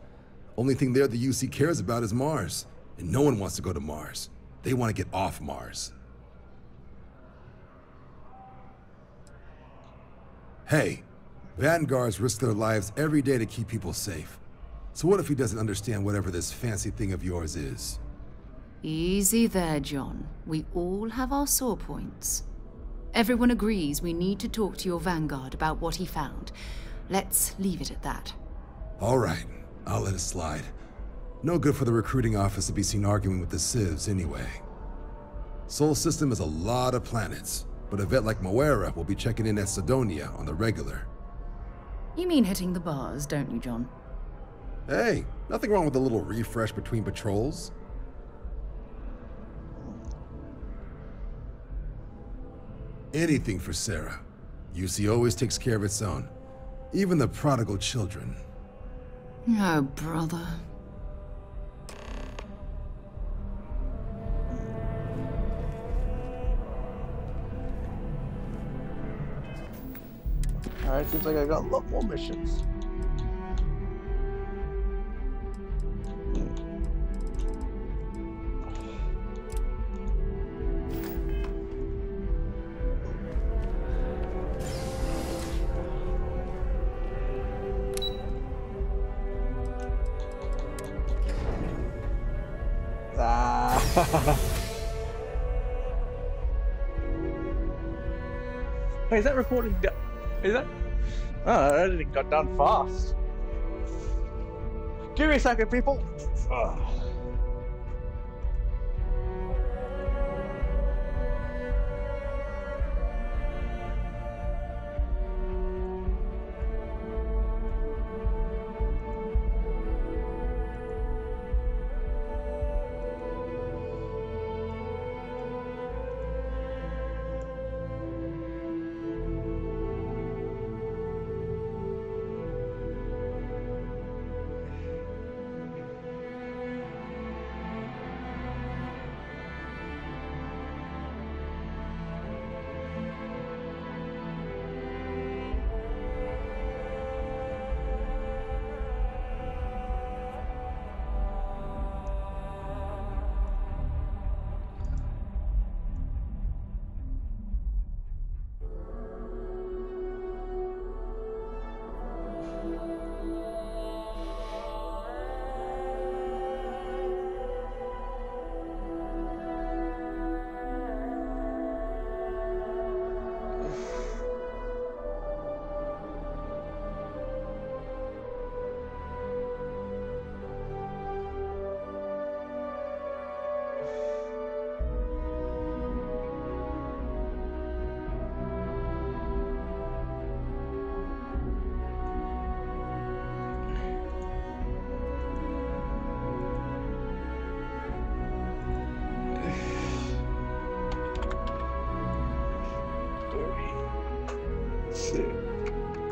Only thing there the UC cares about is Mars. And no one wants to go to Mars. They want to get off Mars. Hey, Vanguards risk their lives every day to keep people safe. So what if he doesn't understand whatever this fancy thing of yours is? Easy there, John. We all have our sore points. Everyone agrees we need to talk to your Vanguard about what he found. Let's leave it at that. All right, I'll let it slide. No good for the recruiting office to be seen arguing with the civs anyway. Sol system has a lot of planets, but a vet like Moira will be checking in at Sidonia on the regular. You mean hitting the bars, don't you, John? Hey, nothing wrong with a little refresh between patrols. Anything for Sarah. UC always takes care of its own. Even the prodigal children. Oh, brother. Alright, seems like I got a lot more missions. Wait, is that recording done? Is that? Oh, that editing got done fast. Give me a second, people. Ugh.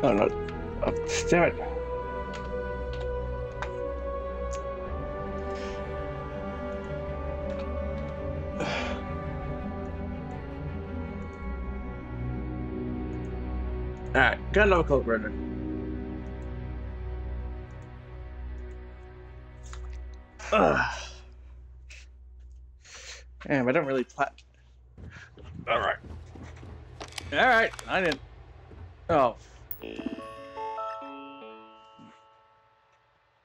Oh no, damn it. Alright, got another Coke, Brendan. Damn, I don't really Alright. Alright, I didn't. Oh.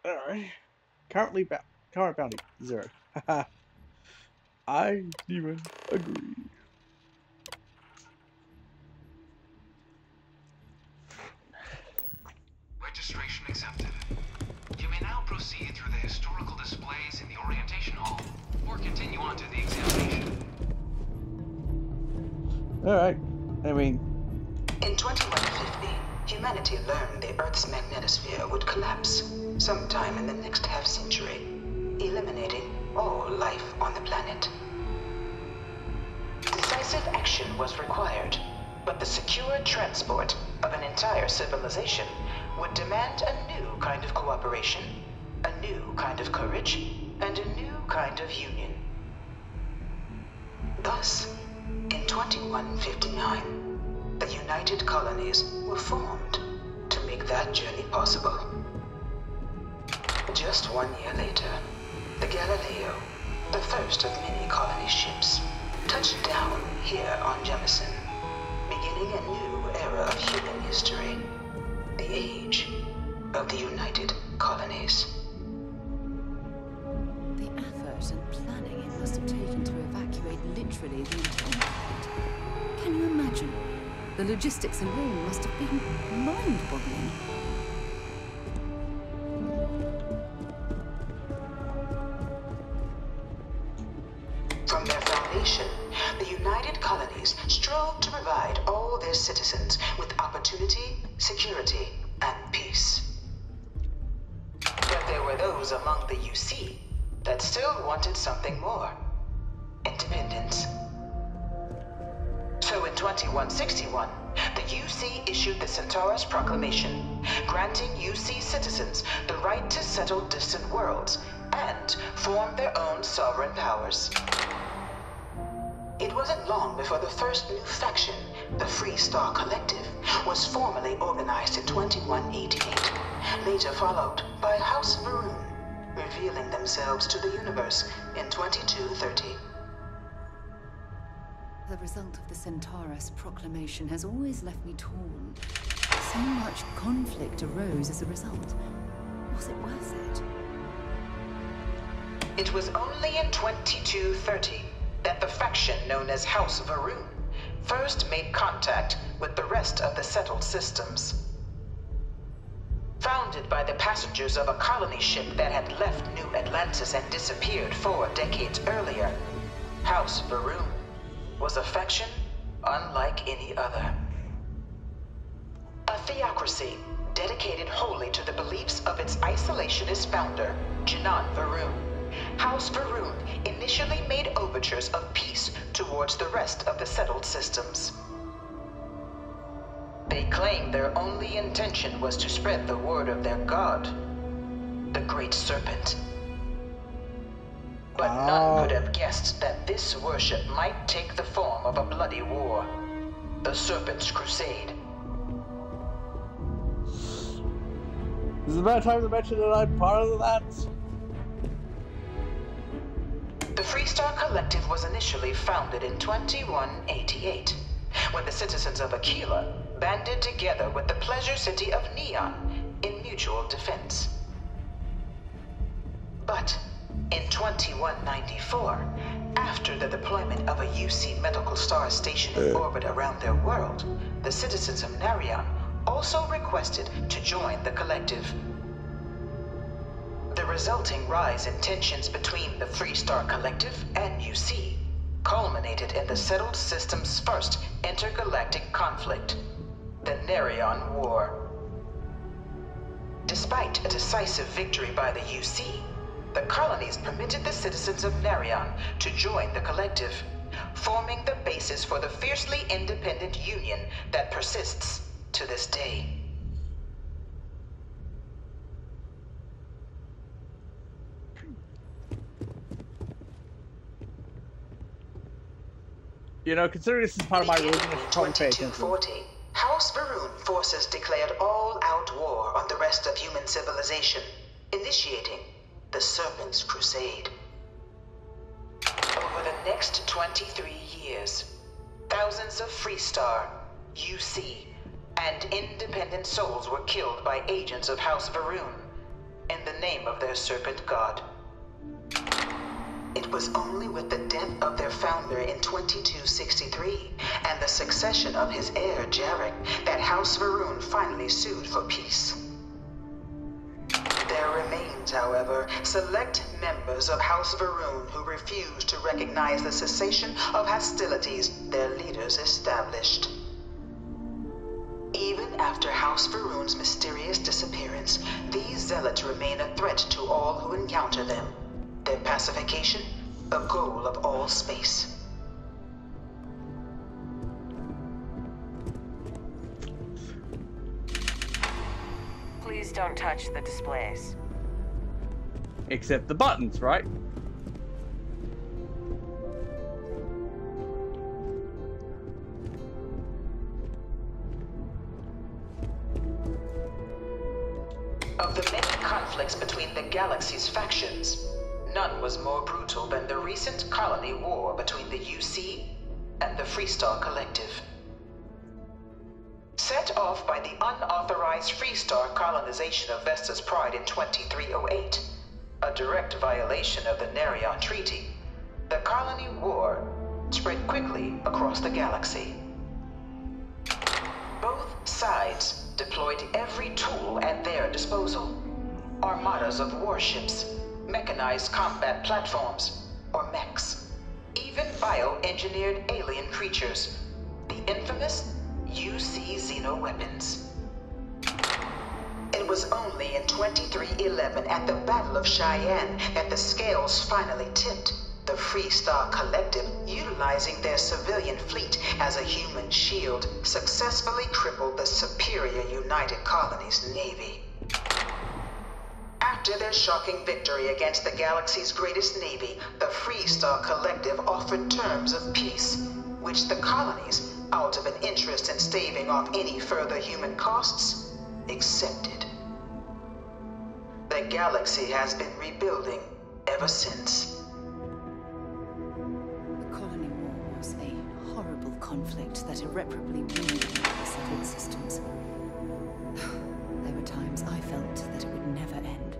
Alright. Current bounty 0. Haha. I even agree. Registration accepted. You may now proceed through the historical displays in the orientation hall, or continue on to the examination. Alright. I mean... In 2150, humanity learned the Earth's magnetosphere would collapse sometime in the next half-century, eliminating all life on the planet. Decisive action was required, but the secure transport of an entire civilization would demand a new kind of cooperation, a new kind of courage, and a new kind of union. Thus, in 2159, the United Colonies were formed to make that journey possible. Just 1 year later, the Galileo, the first of many colony ships, touched down here on Jemison, beginning a new era of human history, the age of the United Colonies. The effort and planning it must have taken to evacuate literally the entire planet. Can you imagine? The logistics alone must have been mind-boggling. From their foundation, the United Colonies strove to provide all their citizens with opportunity, security, and peace. But there were those among the UC that still wanted something more: independence. So in 2161, the UC issued the Centaurus Proclamation, granting UC citizens the right to settle distant worlds and form their own sovereign powers. It wasn't long before the first new faction, the Free Star Collective, was formally organized in 2188, later followed by House Varun, revealing themselves to the universe in 2230. The result of the Centaurus Proclamation has always left me torn. So much conflict arose as a result. Was it worth it? It was only in 2230 that the faction known as House Varun first made contact with the rest of the settled systems. Founded by the passengers of a colony ship that had left New Atlantis and disappeared 4 decades earlier, House Va'ruun was a faction unlike any other. A theocracy dedicated wholly to the beliefs of its isolationist founder, Janan Va'ruun. House Va'ruun initially made overtures of peace towards the rest of the settled systems. They claimed their only intention was to spread the word of their god, the Great Serpent. But none could have guessed that this worship might take the form of a bloody war, the Serpent's Crusade. This is about time to mention that I'm part of that. The Freestar Collective was initially founded in 2188, when the citizens of Aquila banded together with the pleasure city of Neon in mutual defense. But in 2194, after the deployment of a UC medical star station in orbit around their world, the citizens of Narion also requested to join the collective. The resulting rise in tensions between the Freestar Collective and UC culminated in the settled system's first intergalactic conflict, the Narion War. Despite a decisive victory by the UC, the colonies permitted the citizens of Narion to join the collective, forming the basis for the fiercely independent union that persists to this day. You know, considering this is part of my religion, I should probably pay attention. 2240, House Va'ruun forces declared all-out war on the rest of human civilization, initiating the Serpent's Crusade. Over the next 23 years, thousands of Freestar, UC, and independent souls were killed by agents of House Va'ruun in the name of their serpent god. It was only with the death of their founder in 2263 and the succession of his heir, Jarek, that House Va'ruun finally sued for peace. There remains, however, select members of House Va'ruun who refuse to recognize the cessation of hostilities their leaders established. Even after House Va'ruun's mysterious disappearance, these zealots remain a threat to all who encounter them. Their pacification, a goal of all space. Please don't touch the displays. Except the buttons, right? Of the many conflicts between the galaxy's factions, none was more brutal than the recent colony war between the UC and the Freestar Collective. Set off by the unauthorized Freestar colonization of Vesta's Pride in 2308, a direct violation of the Narion Treaty, the colony war spread quickly across the galaxy. Both sides deployed every tool at their disposal. Armadas of warships, mechanized combat platforms, or mechs, even bioengineered alien creatures, the infamous UC xeno-weapons. It was only in 2311 at the Battle of Cheyenne that the scales finally tipped, the Freestar Collective, utilizing their civilian fleet as a human shield, successfully crippled the superior United Colonies Navy. After their shocking victory against the galaxy's greatest navy, the Freestar Collective offered terms of peace, which the colonies, out of an interest in staving off any further human costs, accepted. The galaxy has been rebuilding ever since. The colony war was a horrible conflict that irreparably wounded the settled systems. There were times I felt that it would never end.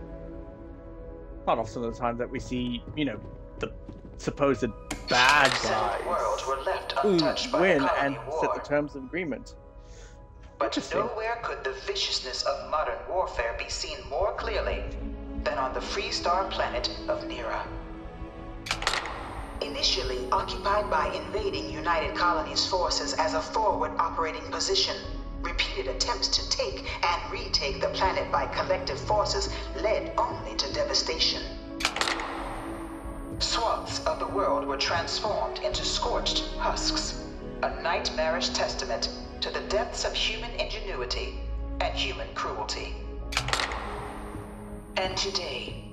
Not often the time that we see, you know, the supposed bad guys worlds were left who untouched by win the colony and war. set the terms of agreement. But nowhere could the viciousness of modern warfare be seen more clearly than on the Freestar planet of Nira. Initially occupied by invading United Colonies forces as a forward operating position, repeated attempts to take and retake the planet by collective forces led only to devastation. Swaths of the world were transformed into scorched husks, a nightmarish testament to the depths of human ingenuity and human cruelty. And today,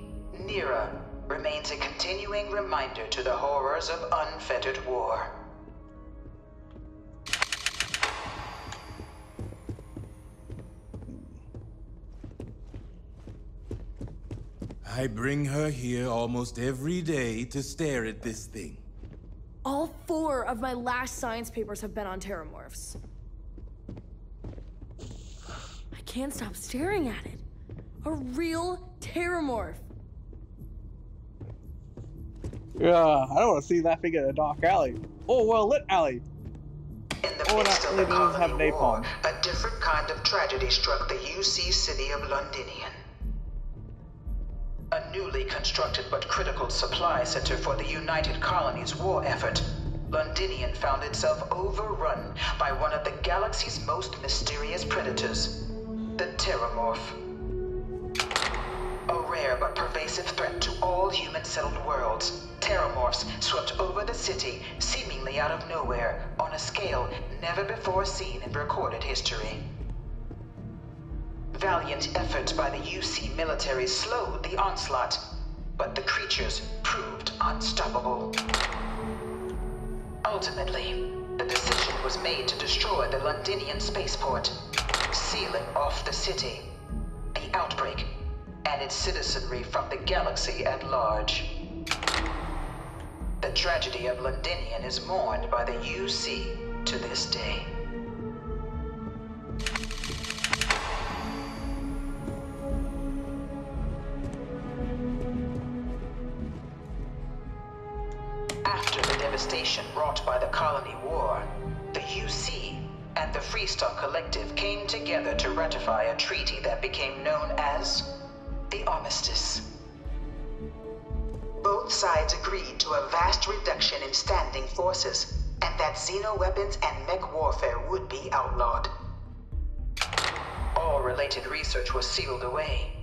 Nira remains a continuing reminder to the horrors of unfettered war. I bring her here almost every day to stare at this thing. All 4 of my last science papers have been on terramorphs. I can't stop staring at it. A real terramorph. Yeah, I don't want to see that thing in a dark alley. Or well-lit alley. Or that really doesn't have napalm. A different kind of tragedy struck the UC city of Londinian. A newly constructed but critical supply center for the United Colonies' war effort, Londinian found itself overrun by one of the galaxy's most mysterious predators, the Terramorph. A rare but pervasive threat to all human-settled worlds, Terramorphs swept over the city, seemingly out of nowhere, on a scale never before seen in recorded history. Valiant efforts by the UC military slowed the onslaught, but the creatures proved unstoppable. Ultimately, the decision was made to destroy the Londinian spaceport, sealing off the city, the outbreak, and its citizenry from the galaxy at large. The tragedy of Londinian is mourned by the UC to this day. After the devastation wrought by the Colony War, the UC and the Freestar Collective came together to ratify a treaty that became known as the Armistice. Both sides agreed to a vast reduction in standing forces, and that xeno-weapons and mech warfare would be outlawed. All related research was sealed away,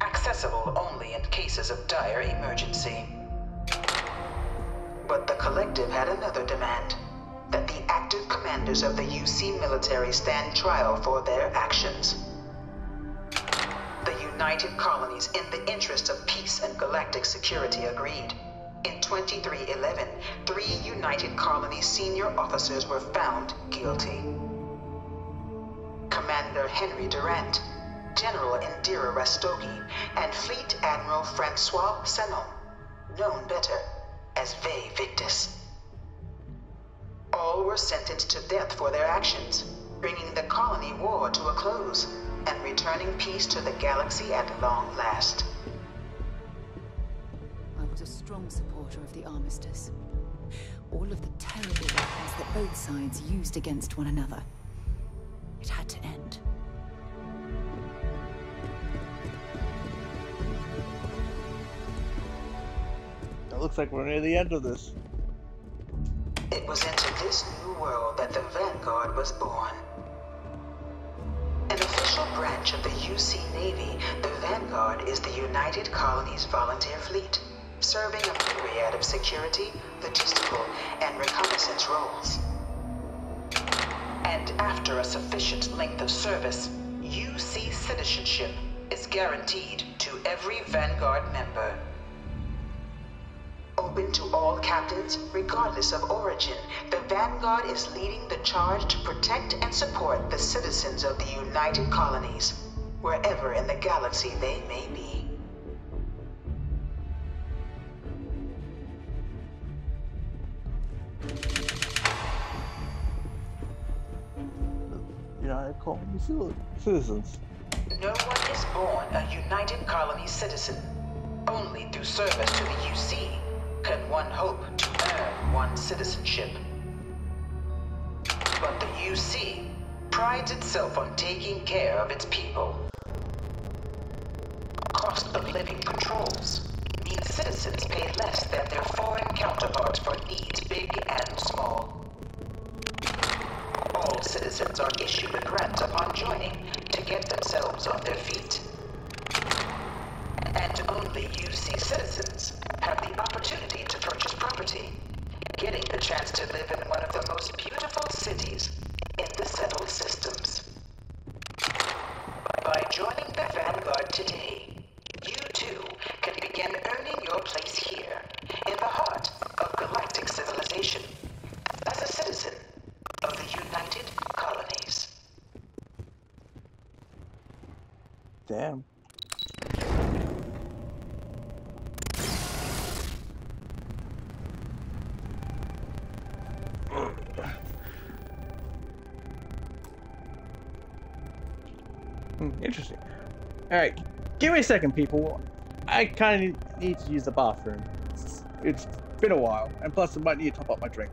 accessible only in cases of dire emergency. But the Collective had another demand, that the active commanders of the UC military stand trial for their actions. The United Colonies, in the interest of peace and galactic security, agreed. In 2311, 3 United Colonies senior officers were found guilty. Commander Henry Durant, General Indira Rastogi, and Fleet Admiral Francois Sanon, known better as Ve Victus. All were sentenced to death for their actions, bringing the colony war to a close and returning peace to the galaxy at long last. I was a strong supporter of the Armistice. All of the terrible weapons that both sides used against one another. It had to end. It looks like we're near the end of this. It was into this new world that the Vanguard was born. An official branch of the UC Navy, the Vanguard is the United Colonies Volunteer Fleet, serving a myriad of security, logistical, and reconnaissance roles. And after a sufficient length of service, UC citizenship is guaranteed to every Vanguard member. Open to all captains, regardless of origin, the Vanguard is leading the charge to protect and support the citizens of the United Colonies, wherever in the galaxy they may be. United Colony citizens. No one is born a United Colonies citizen. Only through service to the UC can one hope to earn one's citizenship. But the UC prides itself on taking care of its people. Cost of living controls means citizens pay less than their foreign counterparts for needs big and small. All citizens are issued a grant upon joining to get themselves on their feet. And only UC citizens have the opportunity to purchase property, getting the chance to live in one of the most beautiful cities in the settled systems. By joining the Vanguard today, you too can begin earning your place here, in the heart of galactic civilization, as a citizen of the United Colonies. Damn. Interesting. Alright, give me a second, people. I kind of need to use the bathroom. It's been a while, and plus I might need to top up my drink.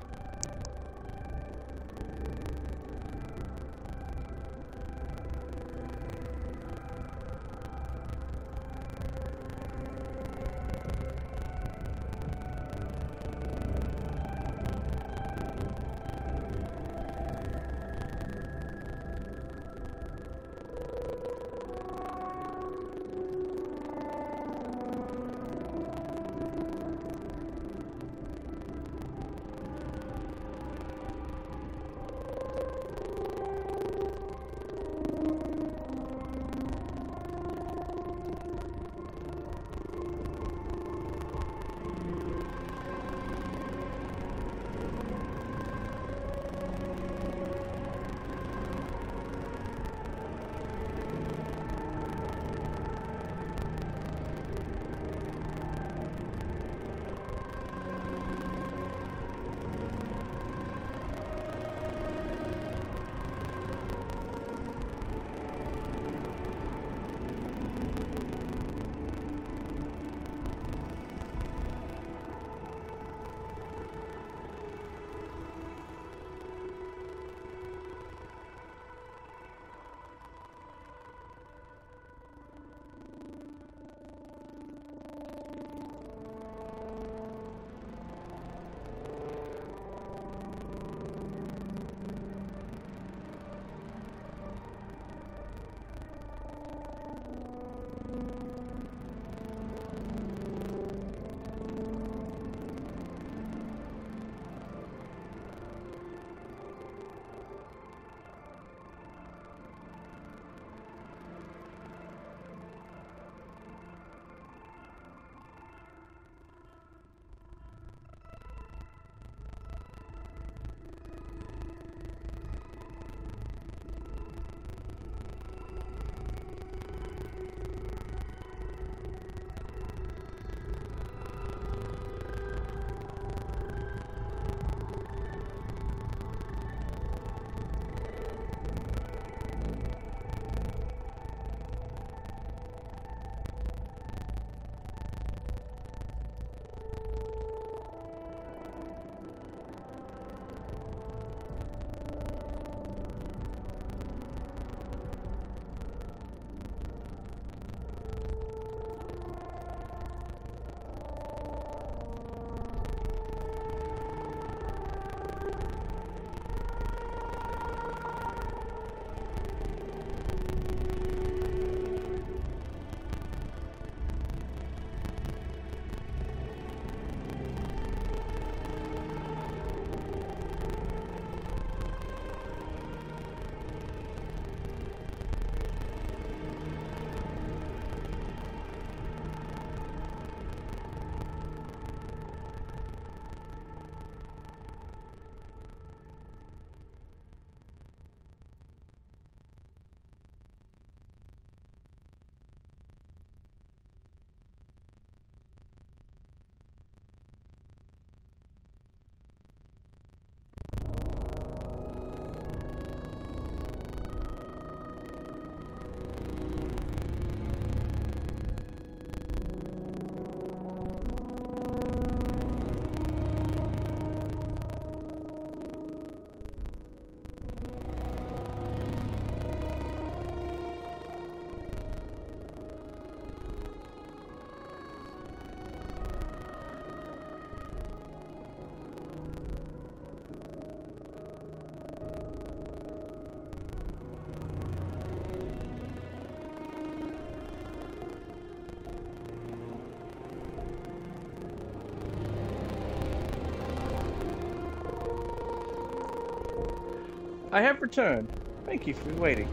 I have returned. Thank you for waiting.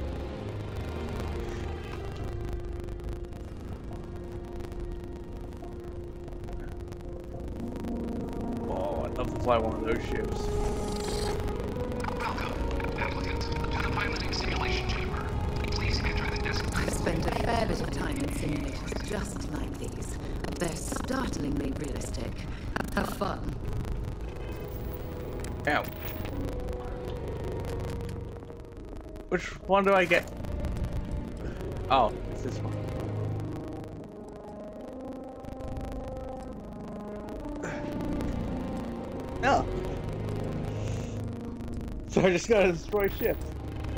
Oh, I'd love to fly one of those ships. Welcome, applicant, to the piloting simulation chamber. Please enter the desk. I've spent a fair bit of time in simulators just like these. They're startlingly realistic. Have fun. Ow. Which one do I get? Oh, it's this one. Oh. So I just gotta destroy ships.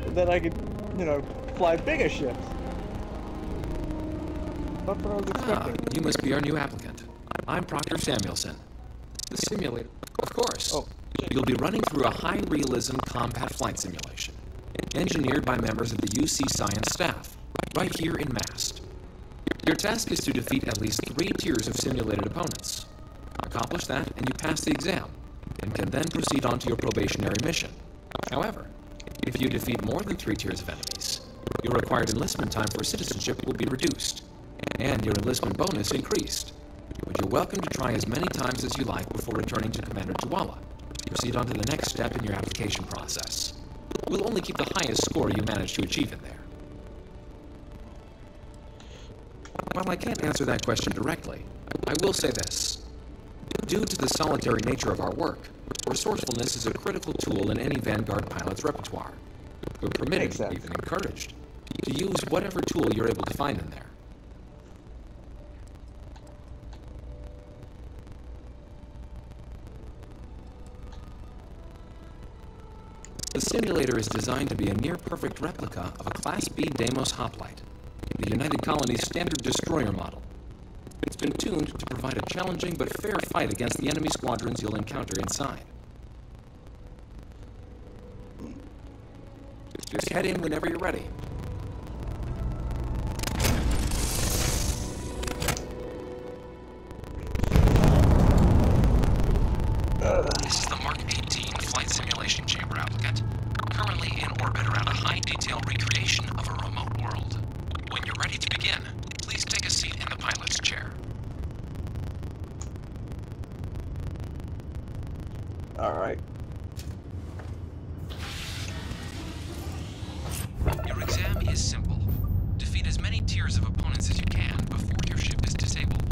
And then I can, you know, fly bigger ships. Not what I was expecting. You must be our new applicant. I'm Proctor Samuelson. The simulator, of course. Oh. You'll be running through a high-realism combat flight simulation, engineered by members of the UC science staff, right here in MAST. Your task is to defeat at least 3 tiers of simulated opponents. Accomplish that, and you pass the exam, and can then proceed on to your probationary mission. However, if you defeat more than 3 tiers of enemies, your required enlistment time for citizenship will be reduced, and your enlistment bonus increased. But you're welcome to try as many times as you like before returning to Commander Tuala. Proceed on to the next step in your application process. We'll only keep the highest score you manage to achieve in there. While I can't answer that question directly, I will say this. Due to the solitary nature of our work, resourcefulness is a critical tool in any Vanguard pilot's repertoire. You're permitted, even encouraged, to use whatever tool you're able to find in there. The simulator is designed to be a near-perfect replica of a Class B Deimos hoplite, the United Colony's standard destroyer model. It's been tuned to provide a challenging but fair fight against the enemy squadrons you'll encounter inside. Just head in whenever you're ready. This is the Mark 18 Flight Simulation Chamber applicant, currently in orbit around a high-detail recreation of a remote world. When you're ready to begin, please take a seat in the pilot's chair. Alright. Your exam is simple. Defeat as many tiers of opponents as you can before your ship is disabled.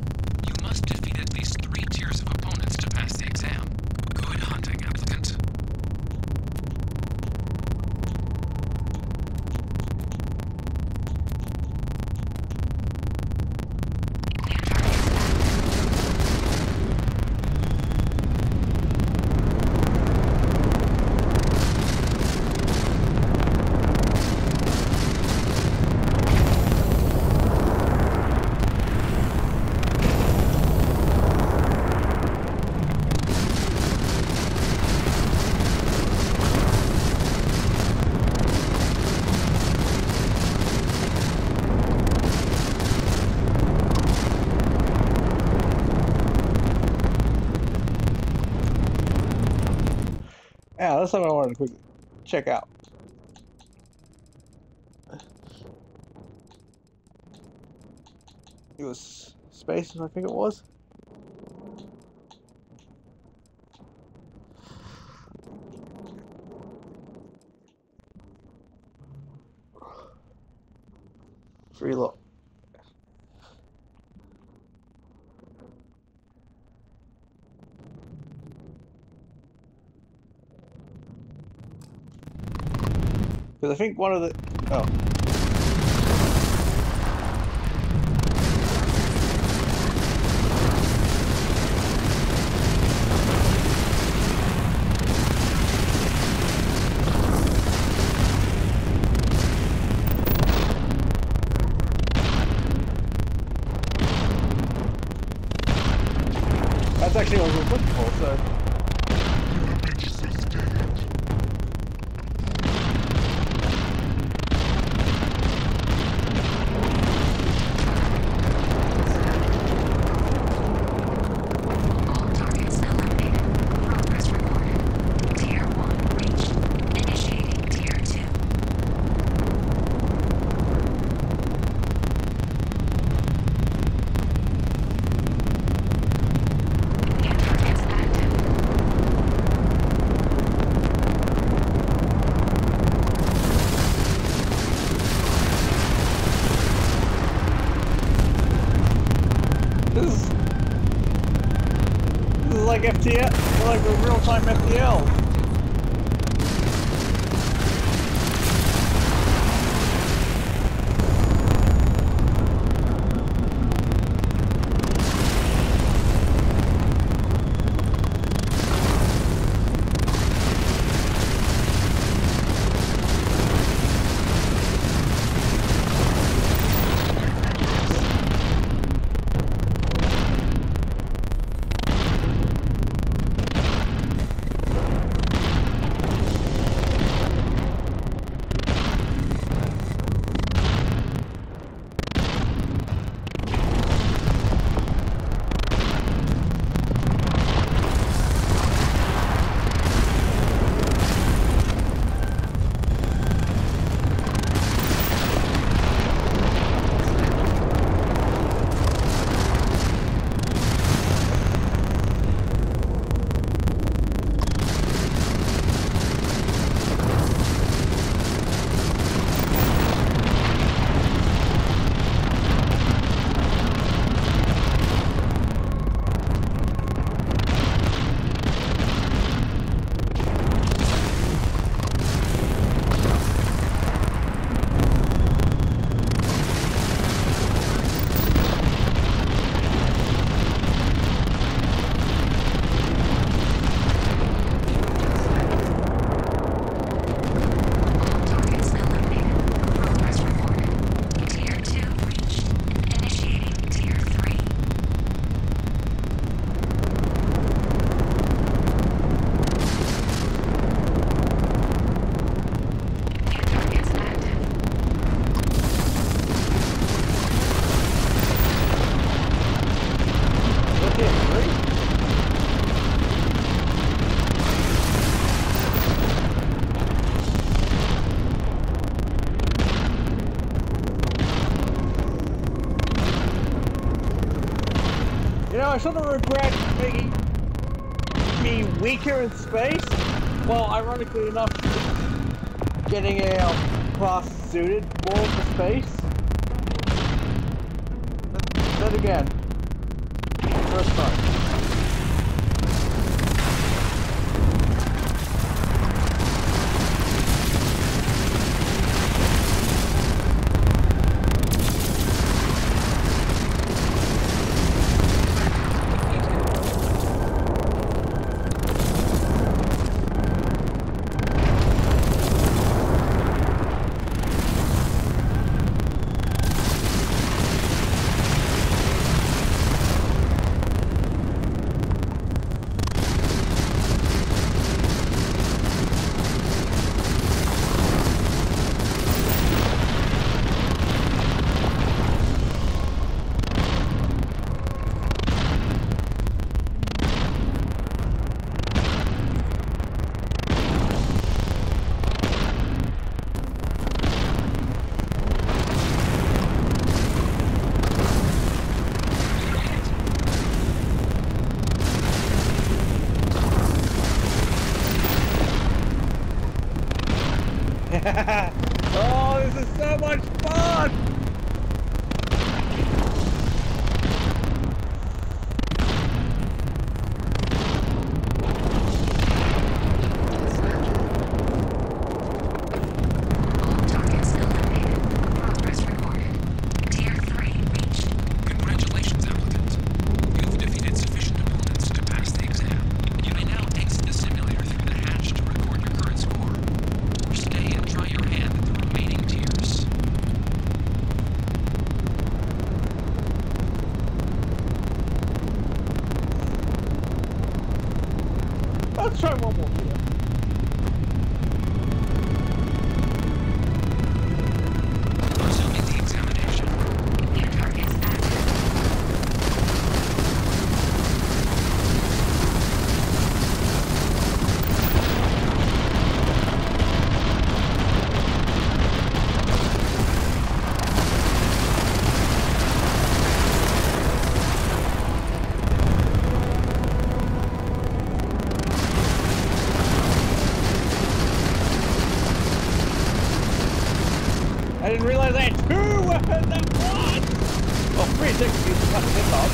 You must defeat at least 3 tiers of opponents to pass the exam. Good hunting, applicant. Yeah, that's something I wanted to quickly check out. It was space, I think it was. Free look. Because I think one of the... Oh. That's actually what I was looking for, so... Tier 1 reached. Initiating Tier like FTL, like a real-time FTL. I sort of regret making me weaker in space. Well, ironically enough, getting a class suited more for space. Then again, first time. Oh, this is so much fun! Congratulations, applicant. You've defeated sufficient opponents to pass the exam. You may now exit the simulator through the hatch to record your current score, or stay and try your hand at the remaining tiers. Let's try one more here. Resuming the examination. New targets active. I didn't realize I had two weapons at once! Oh, 360 is cut this off.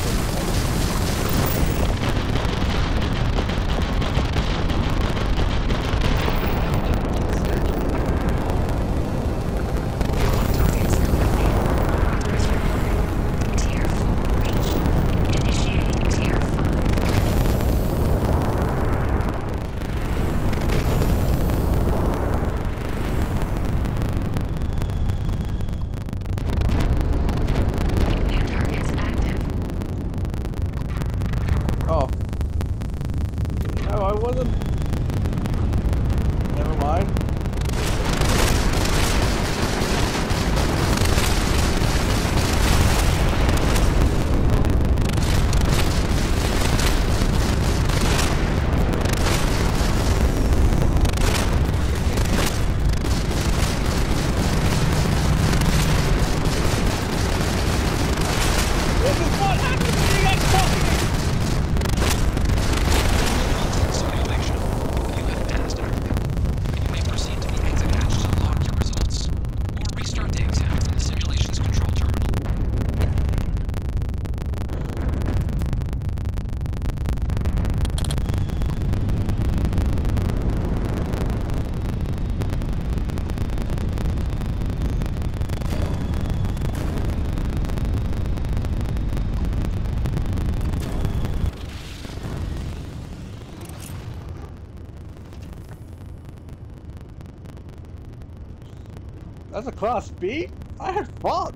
That's a Class B? I had fun!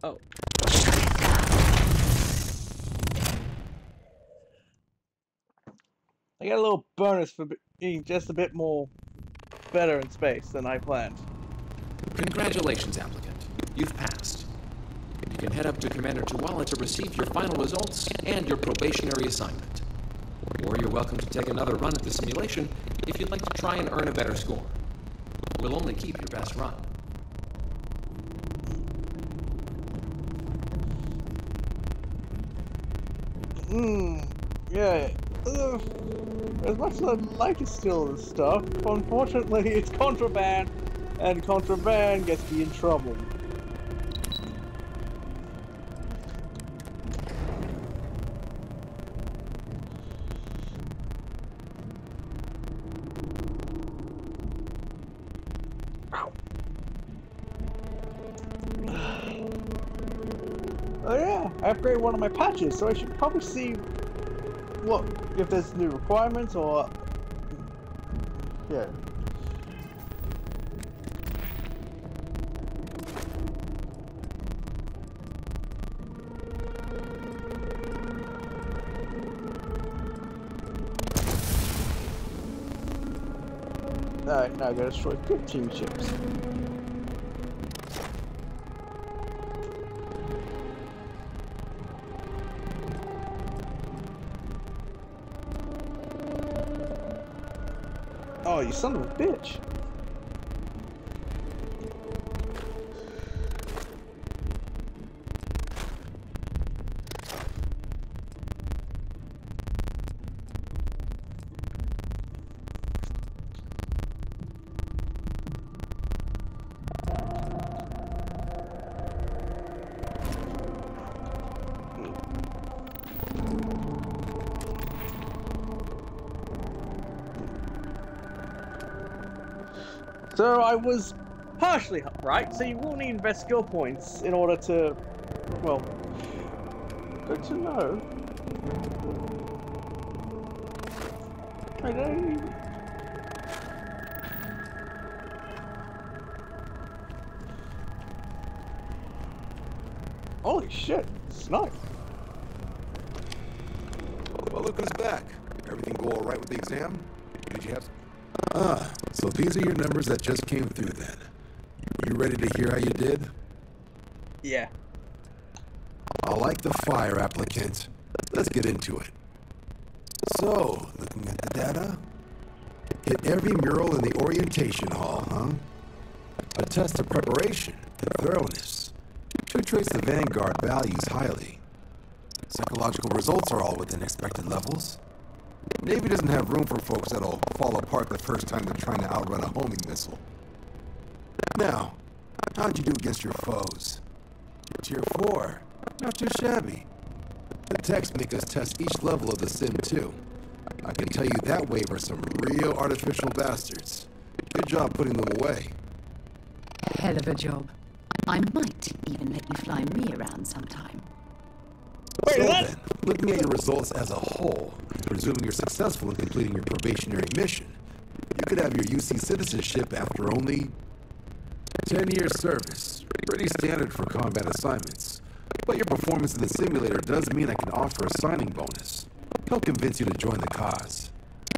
Oh. I got a little bonus for being just a bit more better in space than I planned. Congratulations, applicant. You've passed. You can head up to Commander Tuwala to receive your final results and your probationary assignment. Or you're welcome to take another run at the simulation if you'd like to try and earn a better score. We'll only keep your best run. Yeah. As much as I'd like to steal this stuff, unfortunately it's contraband, and contraband gets me in trouble. Oh yeah, I upgraded one of my patches, so I should probably see what if there's new requirements or yeah. Alright, now I gotta destroy 15 ships. Oh, you son of a bitch! So I was partially right, so you will need invest skill points in order to, well, good to know. Holy shit, snipe. Well, look who's back. Everything go all right with the exam? Did you have... so these are your numbers that just came through then. You ready to hear how you did? Yeah. I like the fire, applicant. Let's get into it. So, looking at the data, hit every mural in the orientation hall, huh? A test of preparation and thoroughness. Should trace the Vanguard values highly. Psychological results are all within expected levels. Navy doesn't have room for folks that'll fall apart the first time they're trying to outrun a homing missile. Now, how'd you do against your foes? Tier 4, not too shabby. The techs make us test each level of the sim too. I can tell you that wave are some real artificial bastards. Good job putting them away. Hell of a job. I might even let you fly me around sometime. So then, looking at your results as a whole, presuming you're successful in completing your probationary mission, you could have your UC citizenship after only 10 years service. Pretty standard for combat assignments. But your performance in the simulator does mean I can offer a signing bonus. Help convince you to join the cause.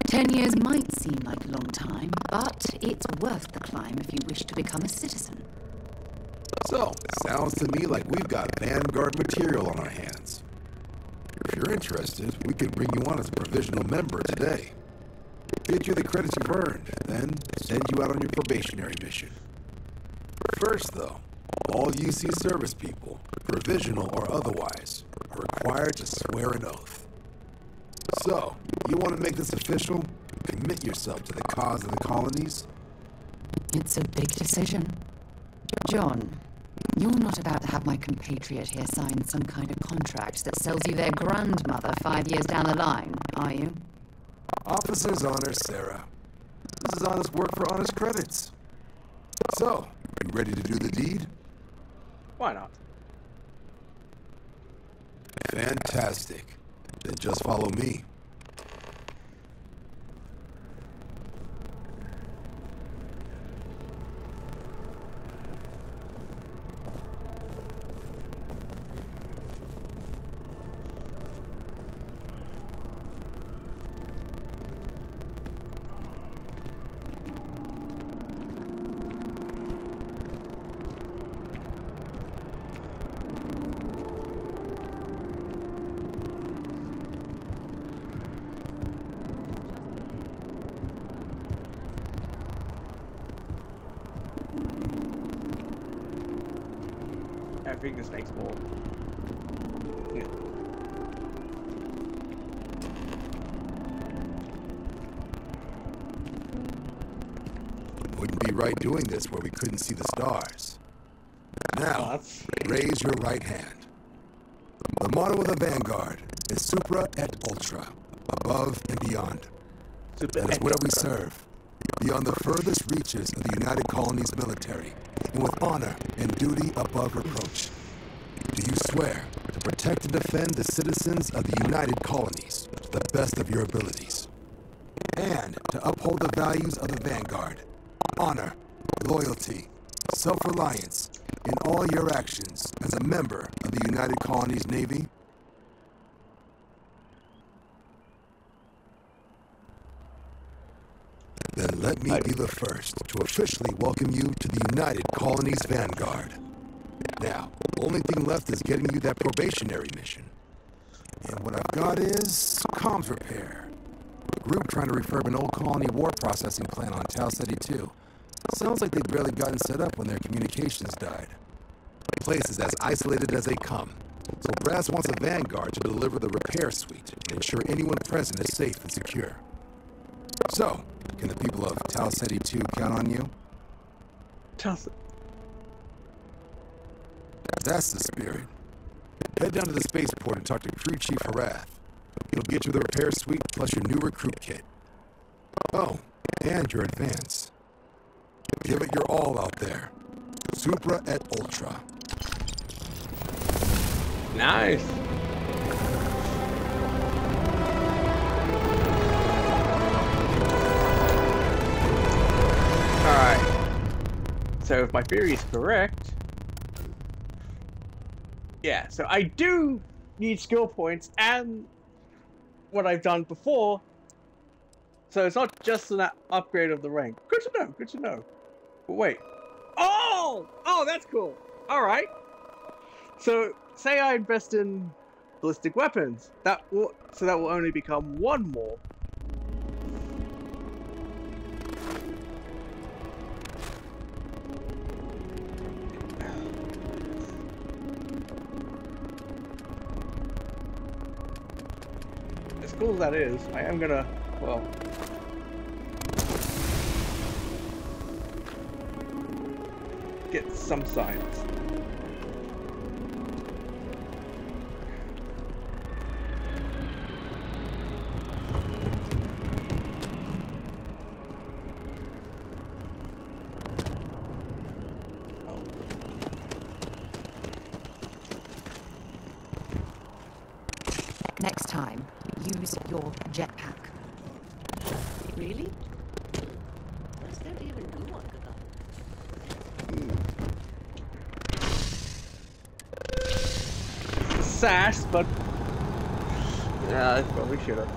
10 years might seem like a long time, but it's worth the climb if you wish to become a citizen. So, it sounds to me like we've got Vanguard material on our hands. If you're interested, we could bring you on as a provisional member today. Get you the credits you've earned, then send you out on your probationary mission. First, though, all UC service people, provisional or otherwise, are required to swear an oath. So, you want to make this official? Commit yourself to the cause of the colonies? It's a big decision. John, you're not about to have my compatriot here sign some kind of contract that sells you their grandmother 5 years down the line, are you? Officer's honor, Sarah. This is honest work for honest credits. So, you ready to do the deed? Why not? Fantastic. Then just follow me. I think this makes more. Yeah. Wouldn't be right doing this where we couldn't see the stars. Now, raise your right hand. The motto of the Vanguard is Supra et Ultra, above and beyond. That is where we serve, beyond the furthest reaches of the United Colonies military, and with honor and duty above reproach. Do you swear to protect and defend the citizens of the United Colonies to the best of your abilities, and to uphold the values of the Vanguard, honor, loyalty, self-reliance in all your actions as a member of the United Colonies Navy? Then let me be the first to officially welcome you to the United Colonies Vanguard. Now, the only thing left is getting you that probationary mission. And what I've got is comms repair. A group trying to refurb an old colony war processing plant on Tau Ceti 2. Sounds like they've barely gotten set up when their communications died. The place is as isolated as they come. So Brass wants a Vanguard to deliver the repair suite and ensure anyone present is safe and secure. So, can the people of Tau Ceti 2 count on you? That's the spirit. Head down to the spaceport and talk to Crew Chief Harath. He'll get you the repair suite plus your new recruit kit. Oh, and your advance. Give it your all out there. Supra et Ultra. Nice. Alright. So if my theory is correct... Yeah, so I do need skill points and what I've done before. So it's not just an upgrade of the rank. Good to know, good to know. But wait. Oh! Oh, that's cool. Alright. So, say I invest in ballistic weapons. That will only become one more. As cool as that is, I am gonna, well... get some science. Next time, use your jetpack. Really? What's there to even do on Kagam? Sass, but yeah, I probably should have.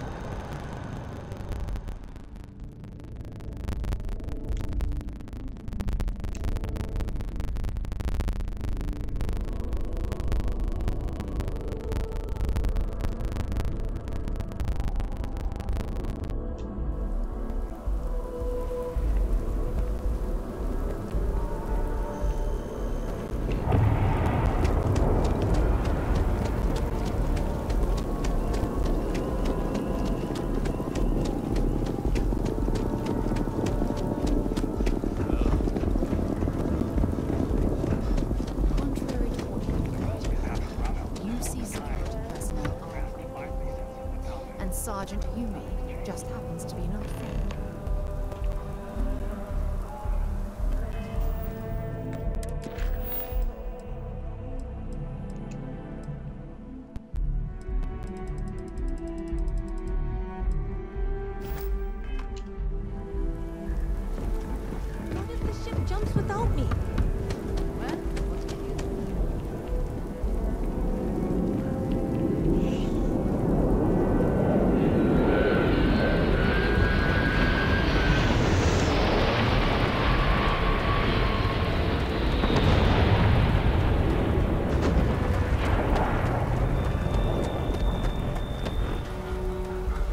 Sergeant Yumi just happens to be another friend.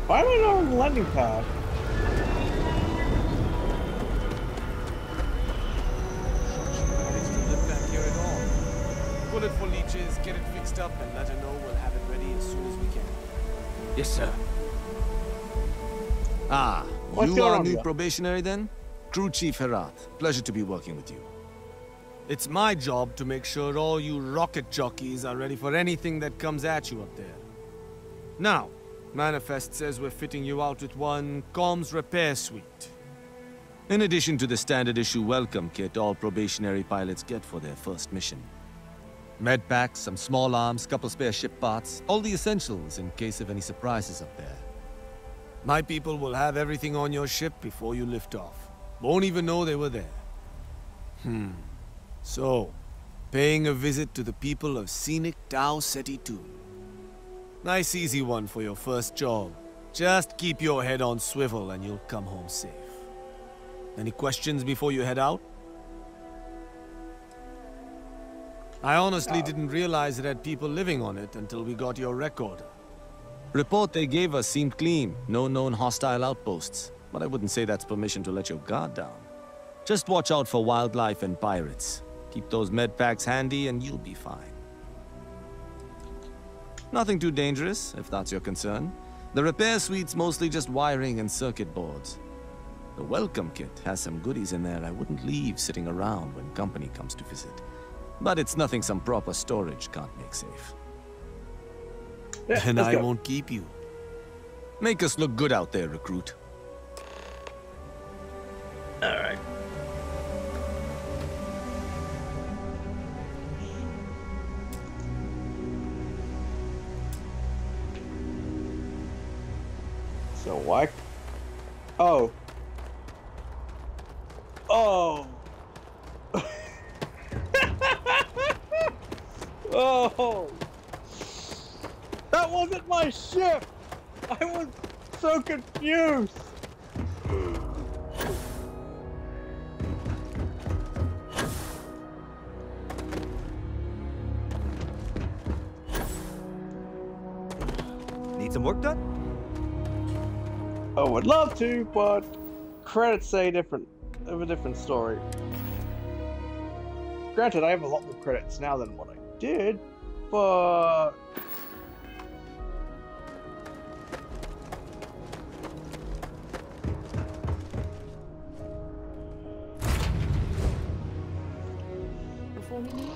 Why am I not on the landing pad? Live back here at all. Pull it for leeches, get it fixed up, and let her know we'll have it ready as soon as we can. Yes, sir. Ah, What's you going are on new here? probationary then? Crew Chief Herat. Pleasure to be working with you. It's my job to make sure all you rocket jockeys are ready for anything that comes at you up there. Now, Manifest says we're fitting you out with one comms repair suite. In addition to the standard issue welcome kit all probationary pilots get for their first mission. Med packs, some small arms, couple spare ship parts, all the essentials in case of any surprises up there. My people will have everything on your ship before you lift off. Won't even know they were there. So, paying a visit to the people of scenic Tau Ceti 2. Nice easy one for your first job. Just keep your head on swivel and you'll come home safe. Any questions before you head out? I honestly didn't realize it had people living on it until we got your record. Report they gave us seemed clean. No known hostile outposts. But I wouldn't say that's permission to let your guard down. Just watch out for wildlife and pirates. Keep those med packs handy and you'll be fine. Nothing too dangerous, if that's your concern. The repair suite's mostly just wiring and circuit boards. The welcome kit has some goodies in there I wouldn't leave sitting around when company comes to visit. But it's nothing some proper storage can't make safe. Then I won't keep you. Make us look good out there, recruit. Alright. So why? Oh. Oh. Oh. That wasn't my ship. I was so confused. Need some work done? I would love to, but credits say different. Of a different story. Granted, I have a lot more credits now than what I did, but Before we leave?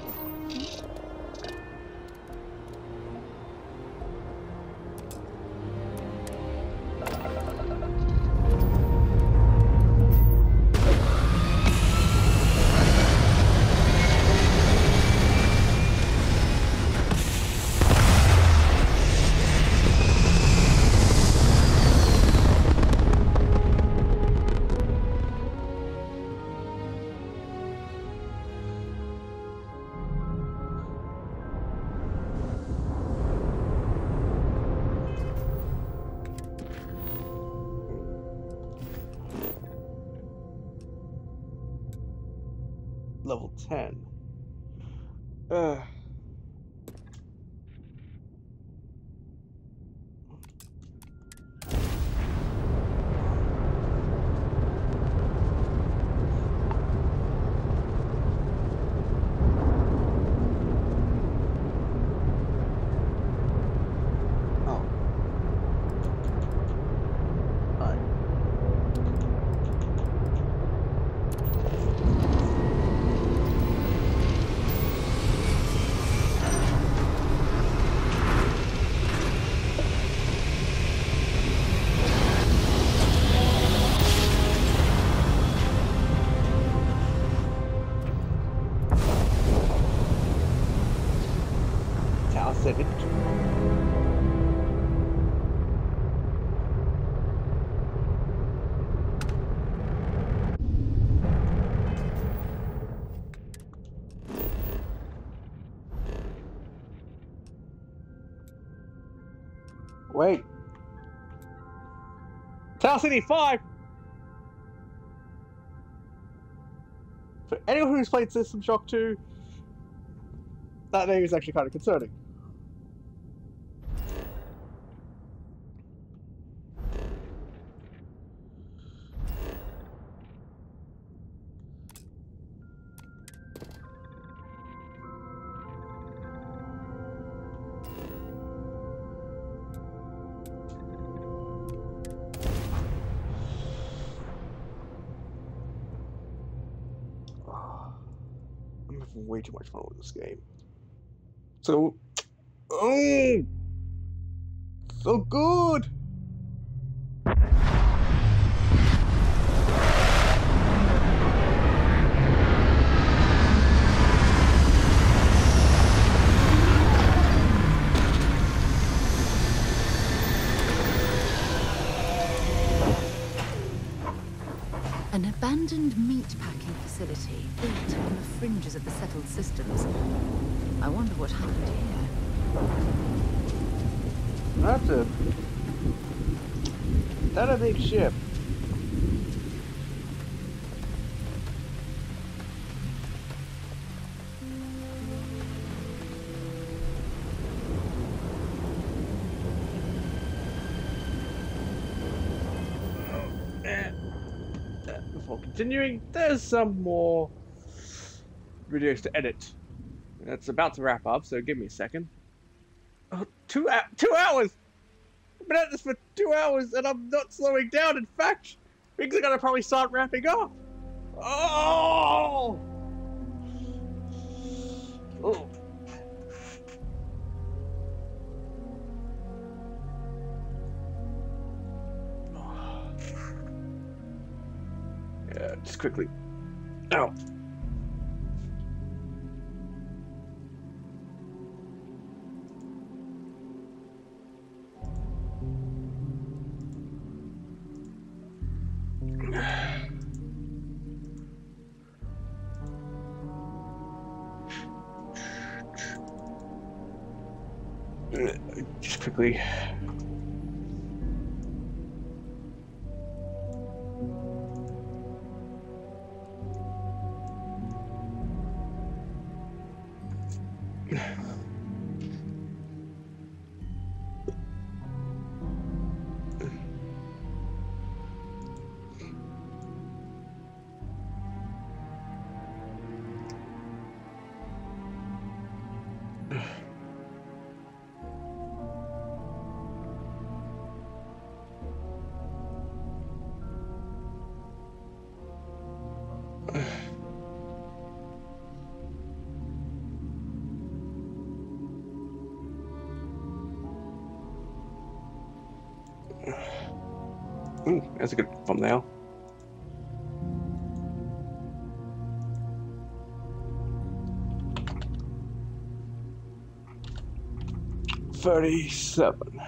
level 10. Wait. Tau Ceti 5! For anyone who's played System Shock 2, that name is actually kind of concerning. having way too much fun with this game. So, oh, so good. An abandoned meat-packing facility built on the fringes of the settled systems. I wonder what happened here. That's a big ship. Before continuing, there's some more videos to edit. That's about to wrap up, so give me a second. Oh, 2 hours! I've been at this for 2 hours and I'm not slowing down. In fact, things are gonna probably start wrapping up. Oh! Oh. Yeah, just quickly. Ow. Just quickly. Ooh, that's a good thumbnail. $37.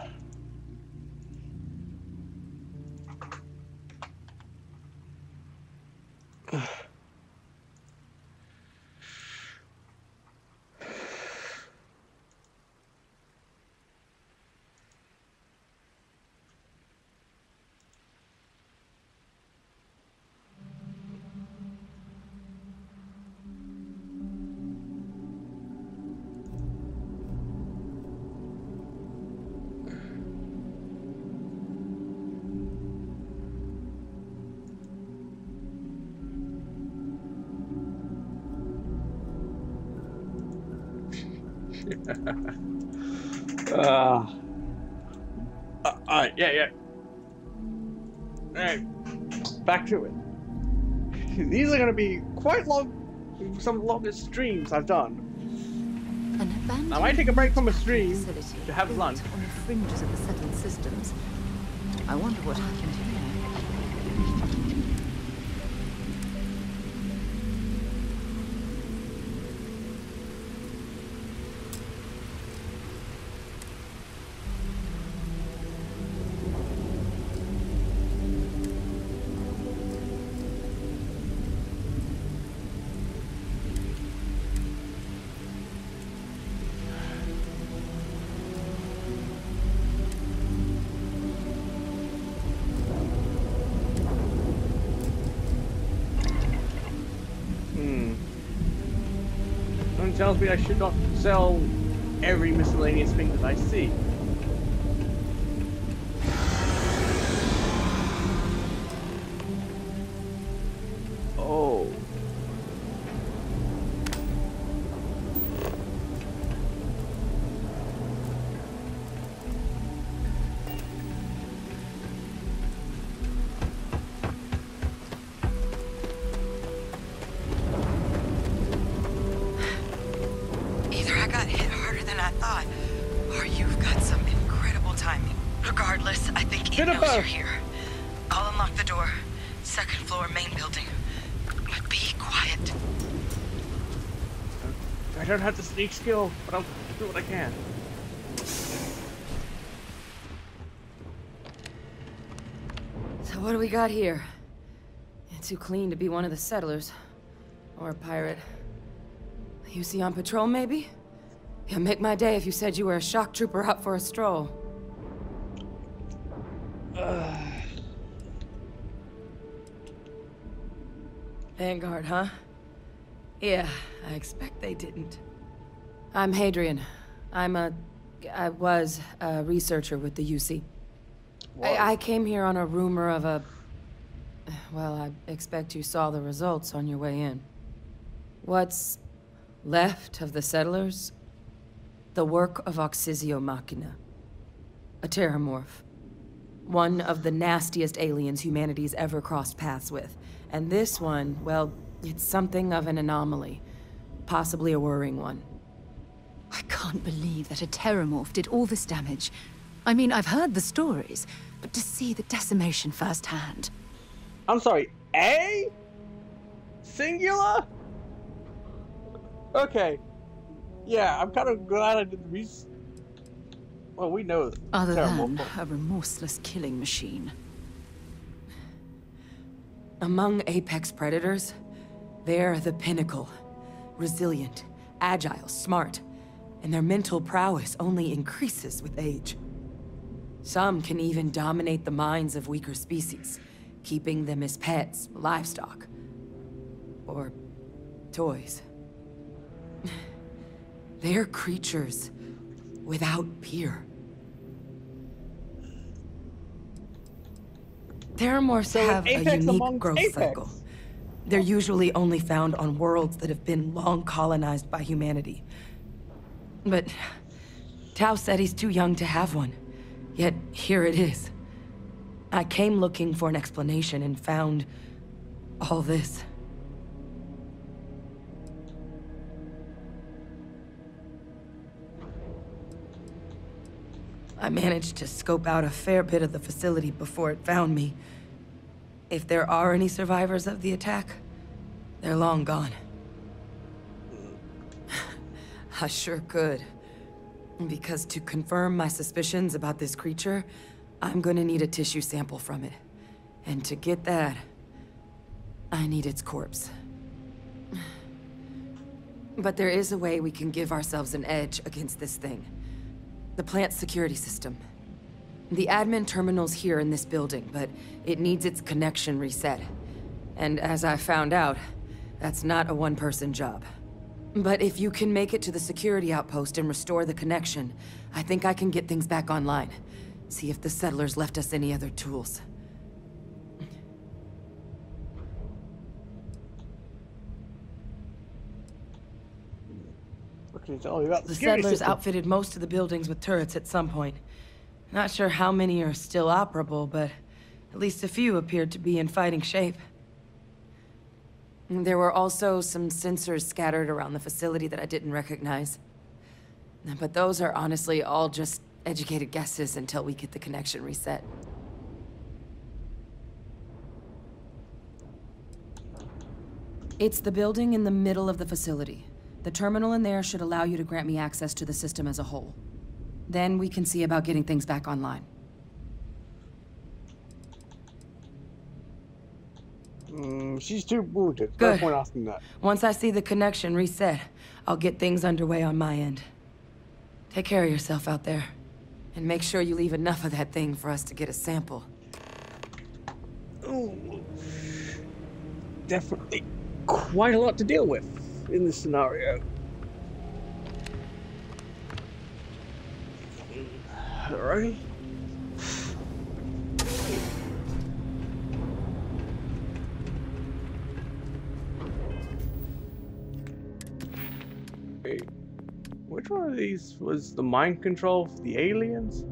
Alright, yeah. Alright, back to it. These are going to be quite long, some of the longest streams I've done. I might take a break from a stream to have lunch. On the fringes of the settled systems. I wonder what happened here. Someone tells me I should not sell every miscellaneous thing that I see. Oh. I thought. Or you've got some incredible timing. Regardless, I think it knows you're here. I'll unlock the door. Second floor, main building. But be quiet. I don't have the sneak skill, but I'll do what I can. So what do we got here? Too clean to be one of the settlers. Or a pirate. You see on patrol, maybe? Yeah, make my day if you said you were a shock trooper out for a stroll. Vanguard, huh? Yeah, I expect they didn't. I'm Hadrian. I was a researcher with the UC. I came here on a rumor of a... Well, I expect you saw the results on your way in. What's left of the settlers? The work of Oxysio Machina. A terramorph. One of the nastiest aliens humanity's ever crossed paths with. And this one, well, it's something of an anomaly. Possibly a worrying one. I can't believe that a terramorph did all this damage. I mean, I've heard the stories, but to see the decimation firsthand... I'm sorry, A? Singular? Okay. Yeah, I'm kind of glad I did the research. Well, we know that. Other than a remorseless killing machine. Among apex predators, they're the pinnacle. Resilient, agile, smart. And their mental prowess only increases with age. Some can even dominate the minds of weaker species, keeping them as pets, livestock, or toys. They're creatures without peer. Terramorphs have a unique growth cycle. They're usually only found on worlds that have been long colonized by humanity. But Tau said he's too young to have one. Yet here it is. I came looking for an explanation and found all this. I managed to scope out a fair bit of the facility before it found me. If there are any survivors of the attack, they're long gone. I sure could. Because to confirm my suspicions about this creature, I'm gonna need a tissue sample from it. And to get that, I need its corpse. But there is a way we can give ourselves an edge against this thing. The plant's security system. The admin terminal's here in this building, but it needs its connection reset. And as I found out, that's not a one-person job. But if you can make it to the security outpost and restore the connection, I think I can get things back online. See if the settlers left us any other tools. Okay, tell me about the settlers outfitted most of the buildings with turrets at some point. Not sure how many are still operable, but at least a few appeared to be in fighting shape. There were also some sensors scattered around the facility that I didn't recognize. But those are honestly all just educated guesses until we get the connection reset. It's the building in the middle of the facility. The terminal in there should allow you to grant me access to the system as a whole. Then we can see about getting things back online. She's too wounded. Good. No point asking that. Once I see the connection reset, I'll get things underway on my end. Take care of yourself out there. And make sure you leave enough of that thing for us to get a sample. Ooh. Definitely quite a lot to deal with in this scenario. Alrighty. Wait, which one of these was the mind control for the aliens?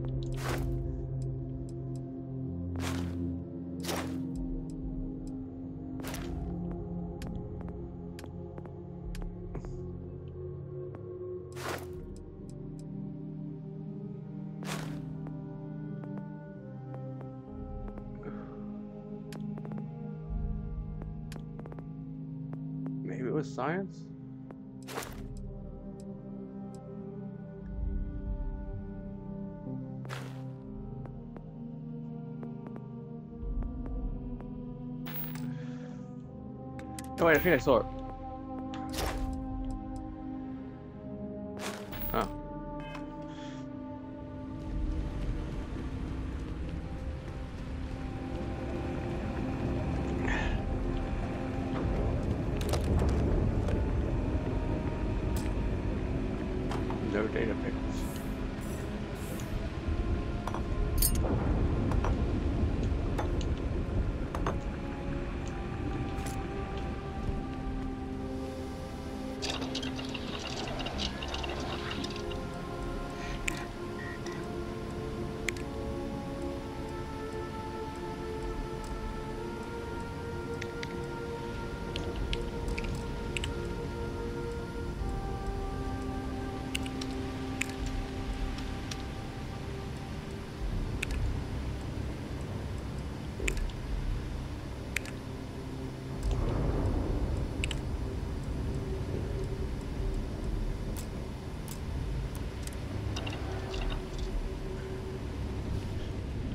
with science? Oh wait, I think I saw it. Oh. No data pickers.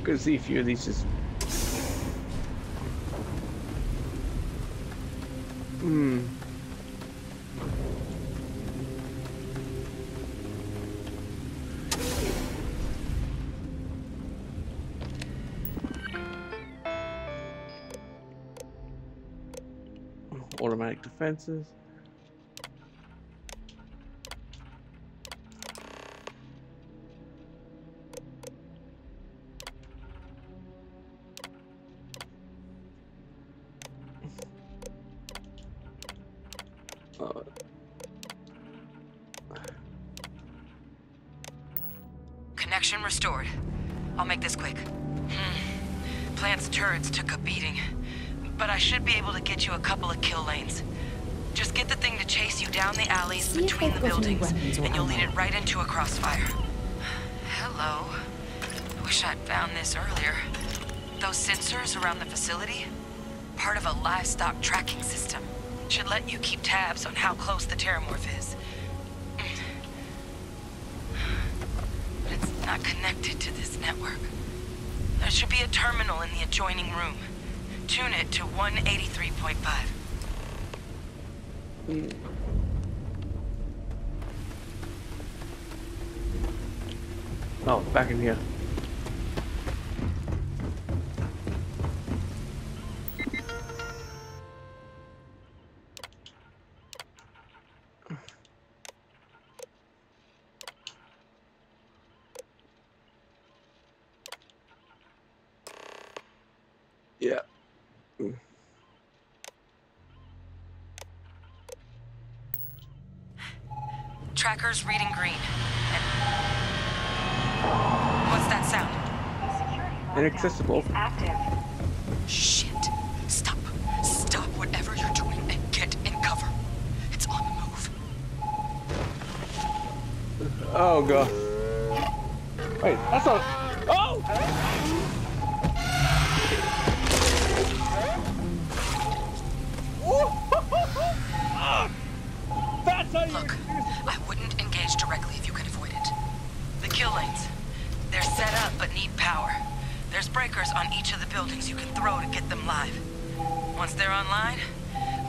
Good to see a few of these just. Automatic defenses. Connection restored. I'll make this quick. Plant's turrets took a beating, but I should be able to get you a couple of kill lanes. Just get the thing to chase you down the alleys between the buildings, and you'll lead it right into a crossfire. Hello. Wish I'd found this earlier. Those sensors around the facility? Part of a livestock tracking system. Should let you keep tabs on how close the terramorph is. But it's not connected to this network. There should be a terminal in the adjoining room. Tune it to 183.5. Oh, back in here. Yeah. Tracker's reading green. What's that sound? Inaccessible. Active. Shit. Stop. Stop whatever you're doing and get in cover. It's on the move. Oh god. Wait, that's not. Oh! That's how you. Look, I wouldn't engage directly if you can avoid it. The kill lanes. They're set up but need power. There's breakers on each of the buildings you can throw to get them live. Once they're online,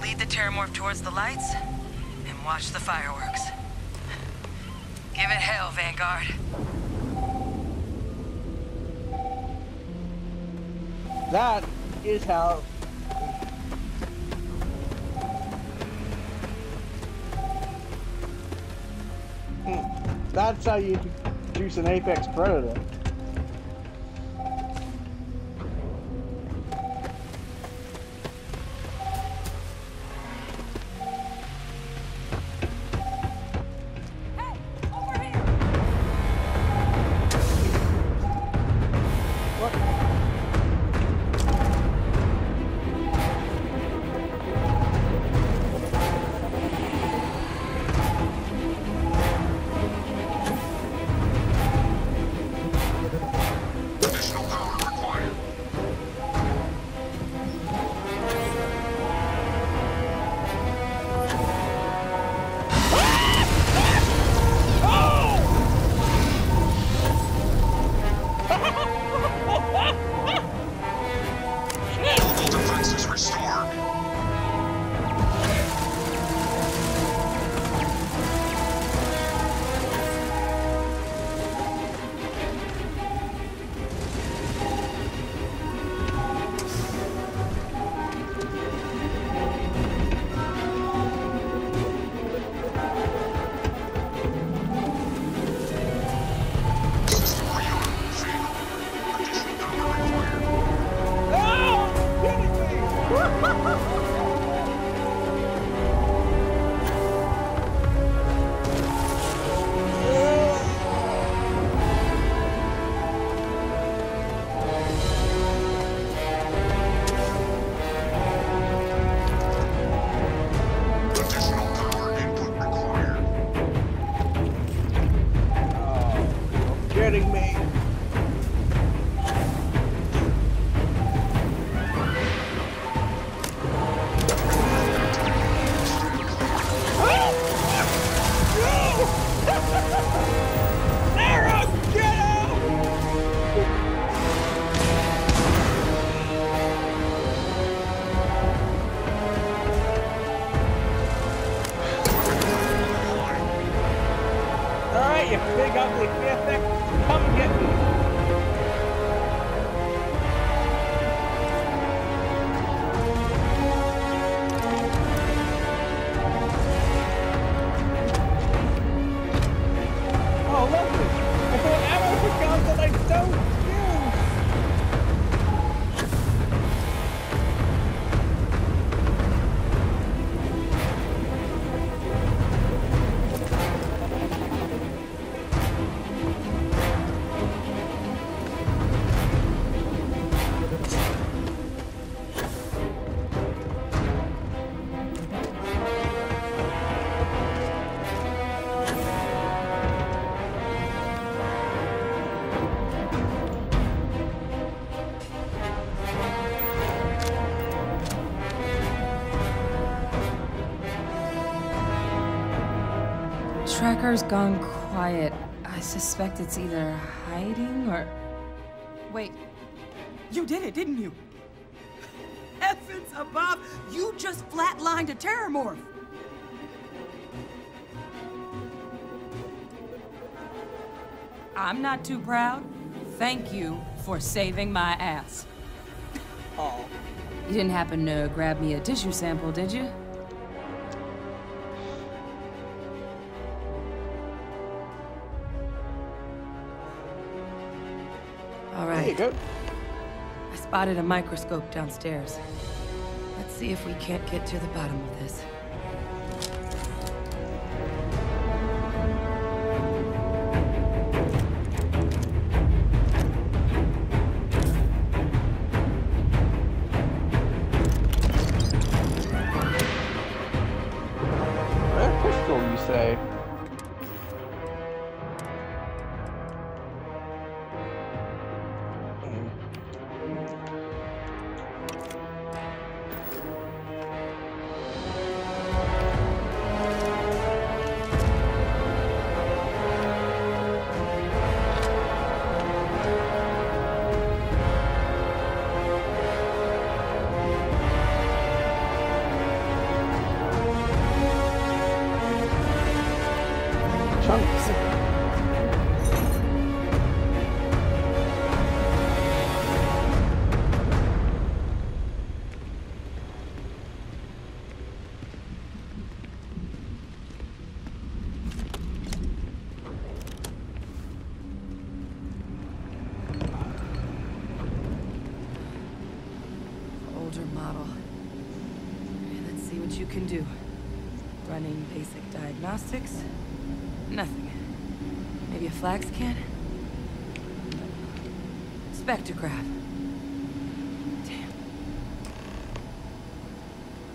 lead the terramorph towards the lights and watch the fireworks. Give it hell, Vanguard. That is how. That's how you introduce an apex predator. kidding me? Sarah, get out! Alright, you big ugly VFX, come get me! Oh, lovely! I thought ammo for guns that I don't use! Tracker's gone quiet. I suspect it's either hiding or... Wait. You did it, didn't you? Heavens above! You just flatlined a terramorph! I'm not too proud. Thank you for saving my ass. Oh. You didn't happen to grab me a tissue sample, did you? All right. There you go. I spotted a microscope downstairs. Let's see if we can't get to the bottom of this. A pistol, you say? Chunks. Older model. Okay, let's see what you can do. Running basic diagnostics. Nothing. Maybe a flax can? Spectrograph. Damn.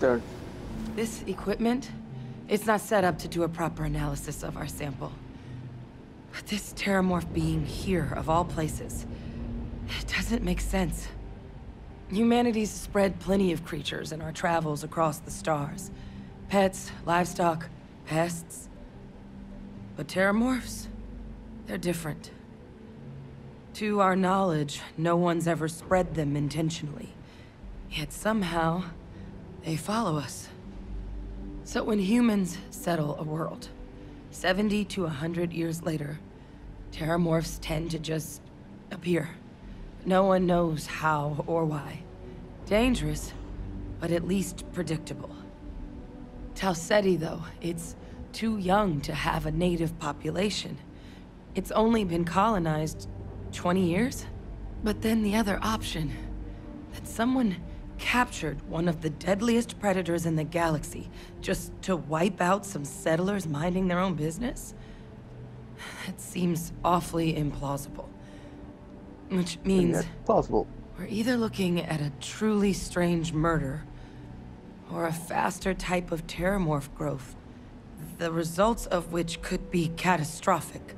There. This equipment, it's not set up to do a proper analysis of our sample. But this terramorph being here, of all places, it doesn't make sense. Humanity's spread plenty of creatures in our travels across the stars. Pets, livestock, pests. But terramorphs, they're different. To our knowledge, no one's ever spread them intentionally. Yet somehow, they follow us. So when humans settle a world, 70 to 100 years later, terramorphs tend to just appear. No one knows how or why. Dangerous, but at least predictable. Tau Ceti, though, it's too young to have a native population. It's only been colonized 20 years? But then the other option, that someone captured one of the deadliest predators in the galaxy just to wipe out some settlers minding their own business? That seems awfully implausible. Which means plausible. We're either looking at a truly strange murder or a faster type of terramorph growth, the results of which could be catastrophic.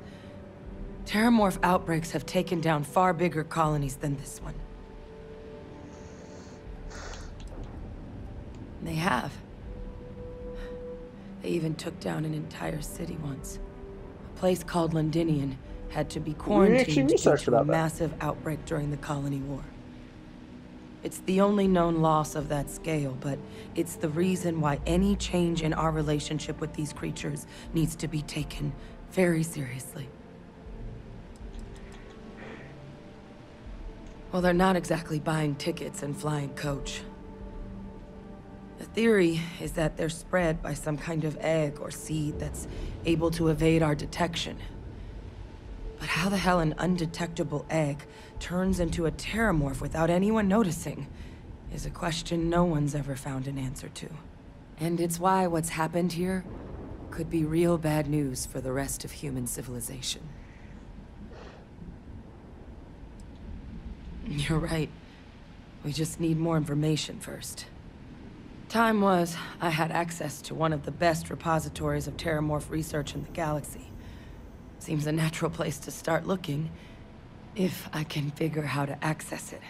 Terramorph outbreaks have taken down far bigger colonies than this one. They have. They even took down an entire city once. A place called Londinian had to be quarantined due to a massive outbreak during the Colony War. It's the only known loss of that scale, but it's the reason why any change in our relationship with these creatures needs to be taken very seriously. Well, they're not exactly buying tickets and flying coach. The theory is that they're spread by some kind of egg or seed that's able to evade our detection. But how the hell an undetectable egg turns into a terramorph without anyone noticing is a question no one's ever found an answer to. And it's why what's happened here could be real bad news for the rest of human civilization. You're right. We just need more information first. Time was, I had access to one of the best repositories of terramorph research in the galaxy. Seems a natural place to start looking, if I can figure how to access it.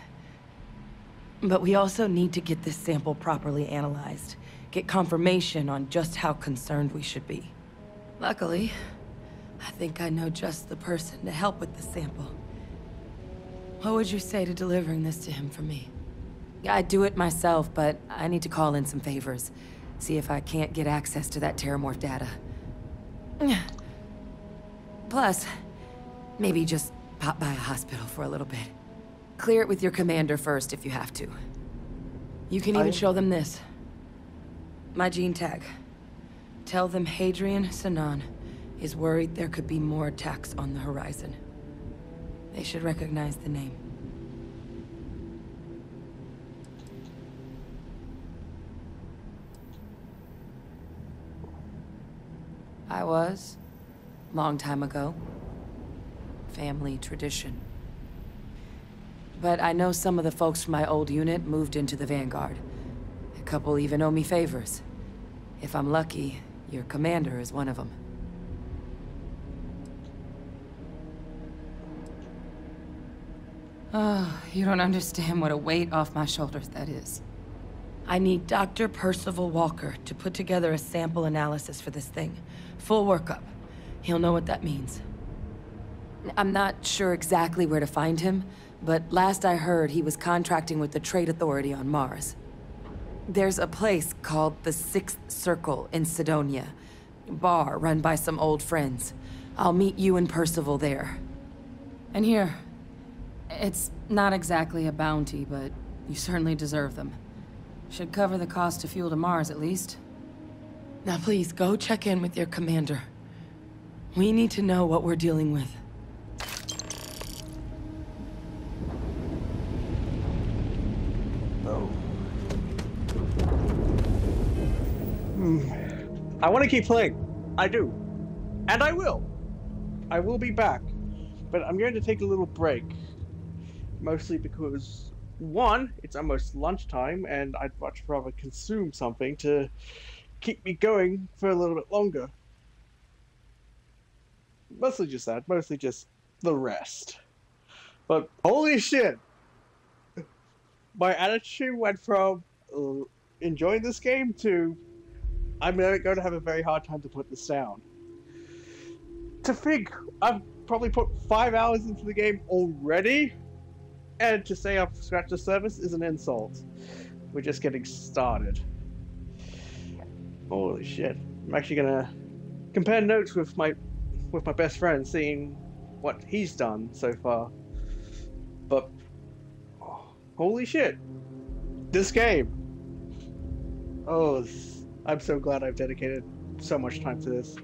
But we also need to get this sample properly analyzed, get confirmation on just how concerned we should be. Luckily, I think I know just the person to help with the sample. What would you say to delivering this to him for me? I'd do it myself, but I need to call in some favors. See if I can't get access to that terramorph data. Plus, maybe just pop by a hospital for a little bit. Clear it with your commander first if you have to. You can even show them this. My gene tag. Tell them Hadrian Sinan is worried there could be more attacks on the horizon. They should recognize the name. I was, long time ago. Family tradition. But I know some of the folks from my old unit moved into the Vanguard. A couple even owe me favors. If I'm lucky, your commander is one of them. Oh, you don't understand what a weight off my shoulders that is. I need Dr. Percival Walker to put together a sample analysis for this thing. Full workup. He'll know what that means. I'm not sure exactly where to find him, but last I heard he was contracting with the Trade Authority on Mars. There's a place called the Sixth Circle in Sidonia. A bar run by some old friends. I'll meet you and Percival there. And here. It's not exactly a bounty, but you certainly deserve them. Should cover the cost to fuel to Mars, at least. Now please, go check in with your commander. We need to know what we're dealing with. Oh. I want to keep playing. I do. And I will. I will be back. But I'm going to take a little break. Mostly because, one, it's almost lunchtime, and I'd much rather consume something to keep me going for a little bit longer. Mostly just that. Mostly just the rest. But holy shit! My attitude went from enjoying this game to I'm going to have a very hard time to put this down. To think I've probably put 5 hours into the game already, and to say I've scratched the surface is an insult. We're just getting started. Holy shit. I'm actually gonna compare notes with my best friend, seeing what he's done so far. But holy shit. This game. Oh, I'm so glad I've dedicated so much time to this.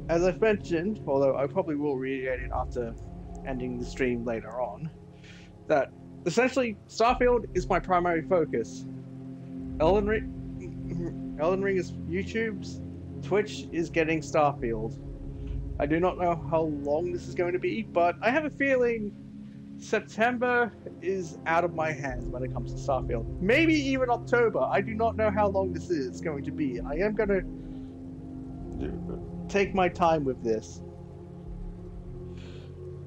As I've mentioned, although I probably will reiterate it after ending the stream later on, that essentially Starfield is my primary focus. Elden Ring is YouTube's, Twitch is getting Starfield. I do not know how long this is going to be, but I have a feeling September is out of my hands when it comes to Starfield. Maybe even October. I do not know how long this is going to be. I am going to take my time with this.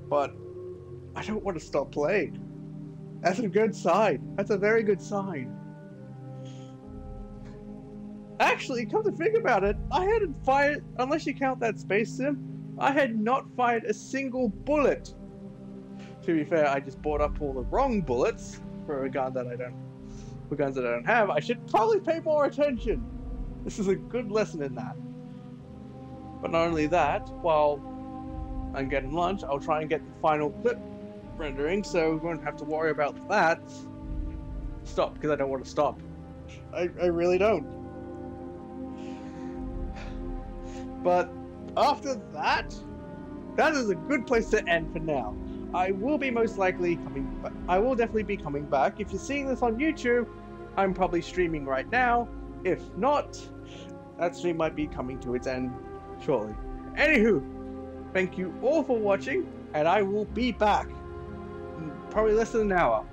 but I don't want to stop playing. That's a good sign. That's a very good sign. Actually, come to think about it, I hadn't fired, unless you count that space sim, I had not fired a single bullet. To be fair, I just bought up all the wrong bullets for a gun that I don't, for guns that I don't have. I should probably pay more attention. This is a good lesson in that. But not only that, while I'm getting lunch, I'll try and get the final clip rendering, so we won't have to worry about that. Stop, because I don't want to stop. I really don't. But after that, that is a good place to end for now. I will be most likely coming back. I will definitely be coming back. If you're seeing this on YouTube, I'm probably streaming right now. If not, that stream might be coming to its end shortly. Anywho, thank you all for watching, and I will be back in probably less than an hour.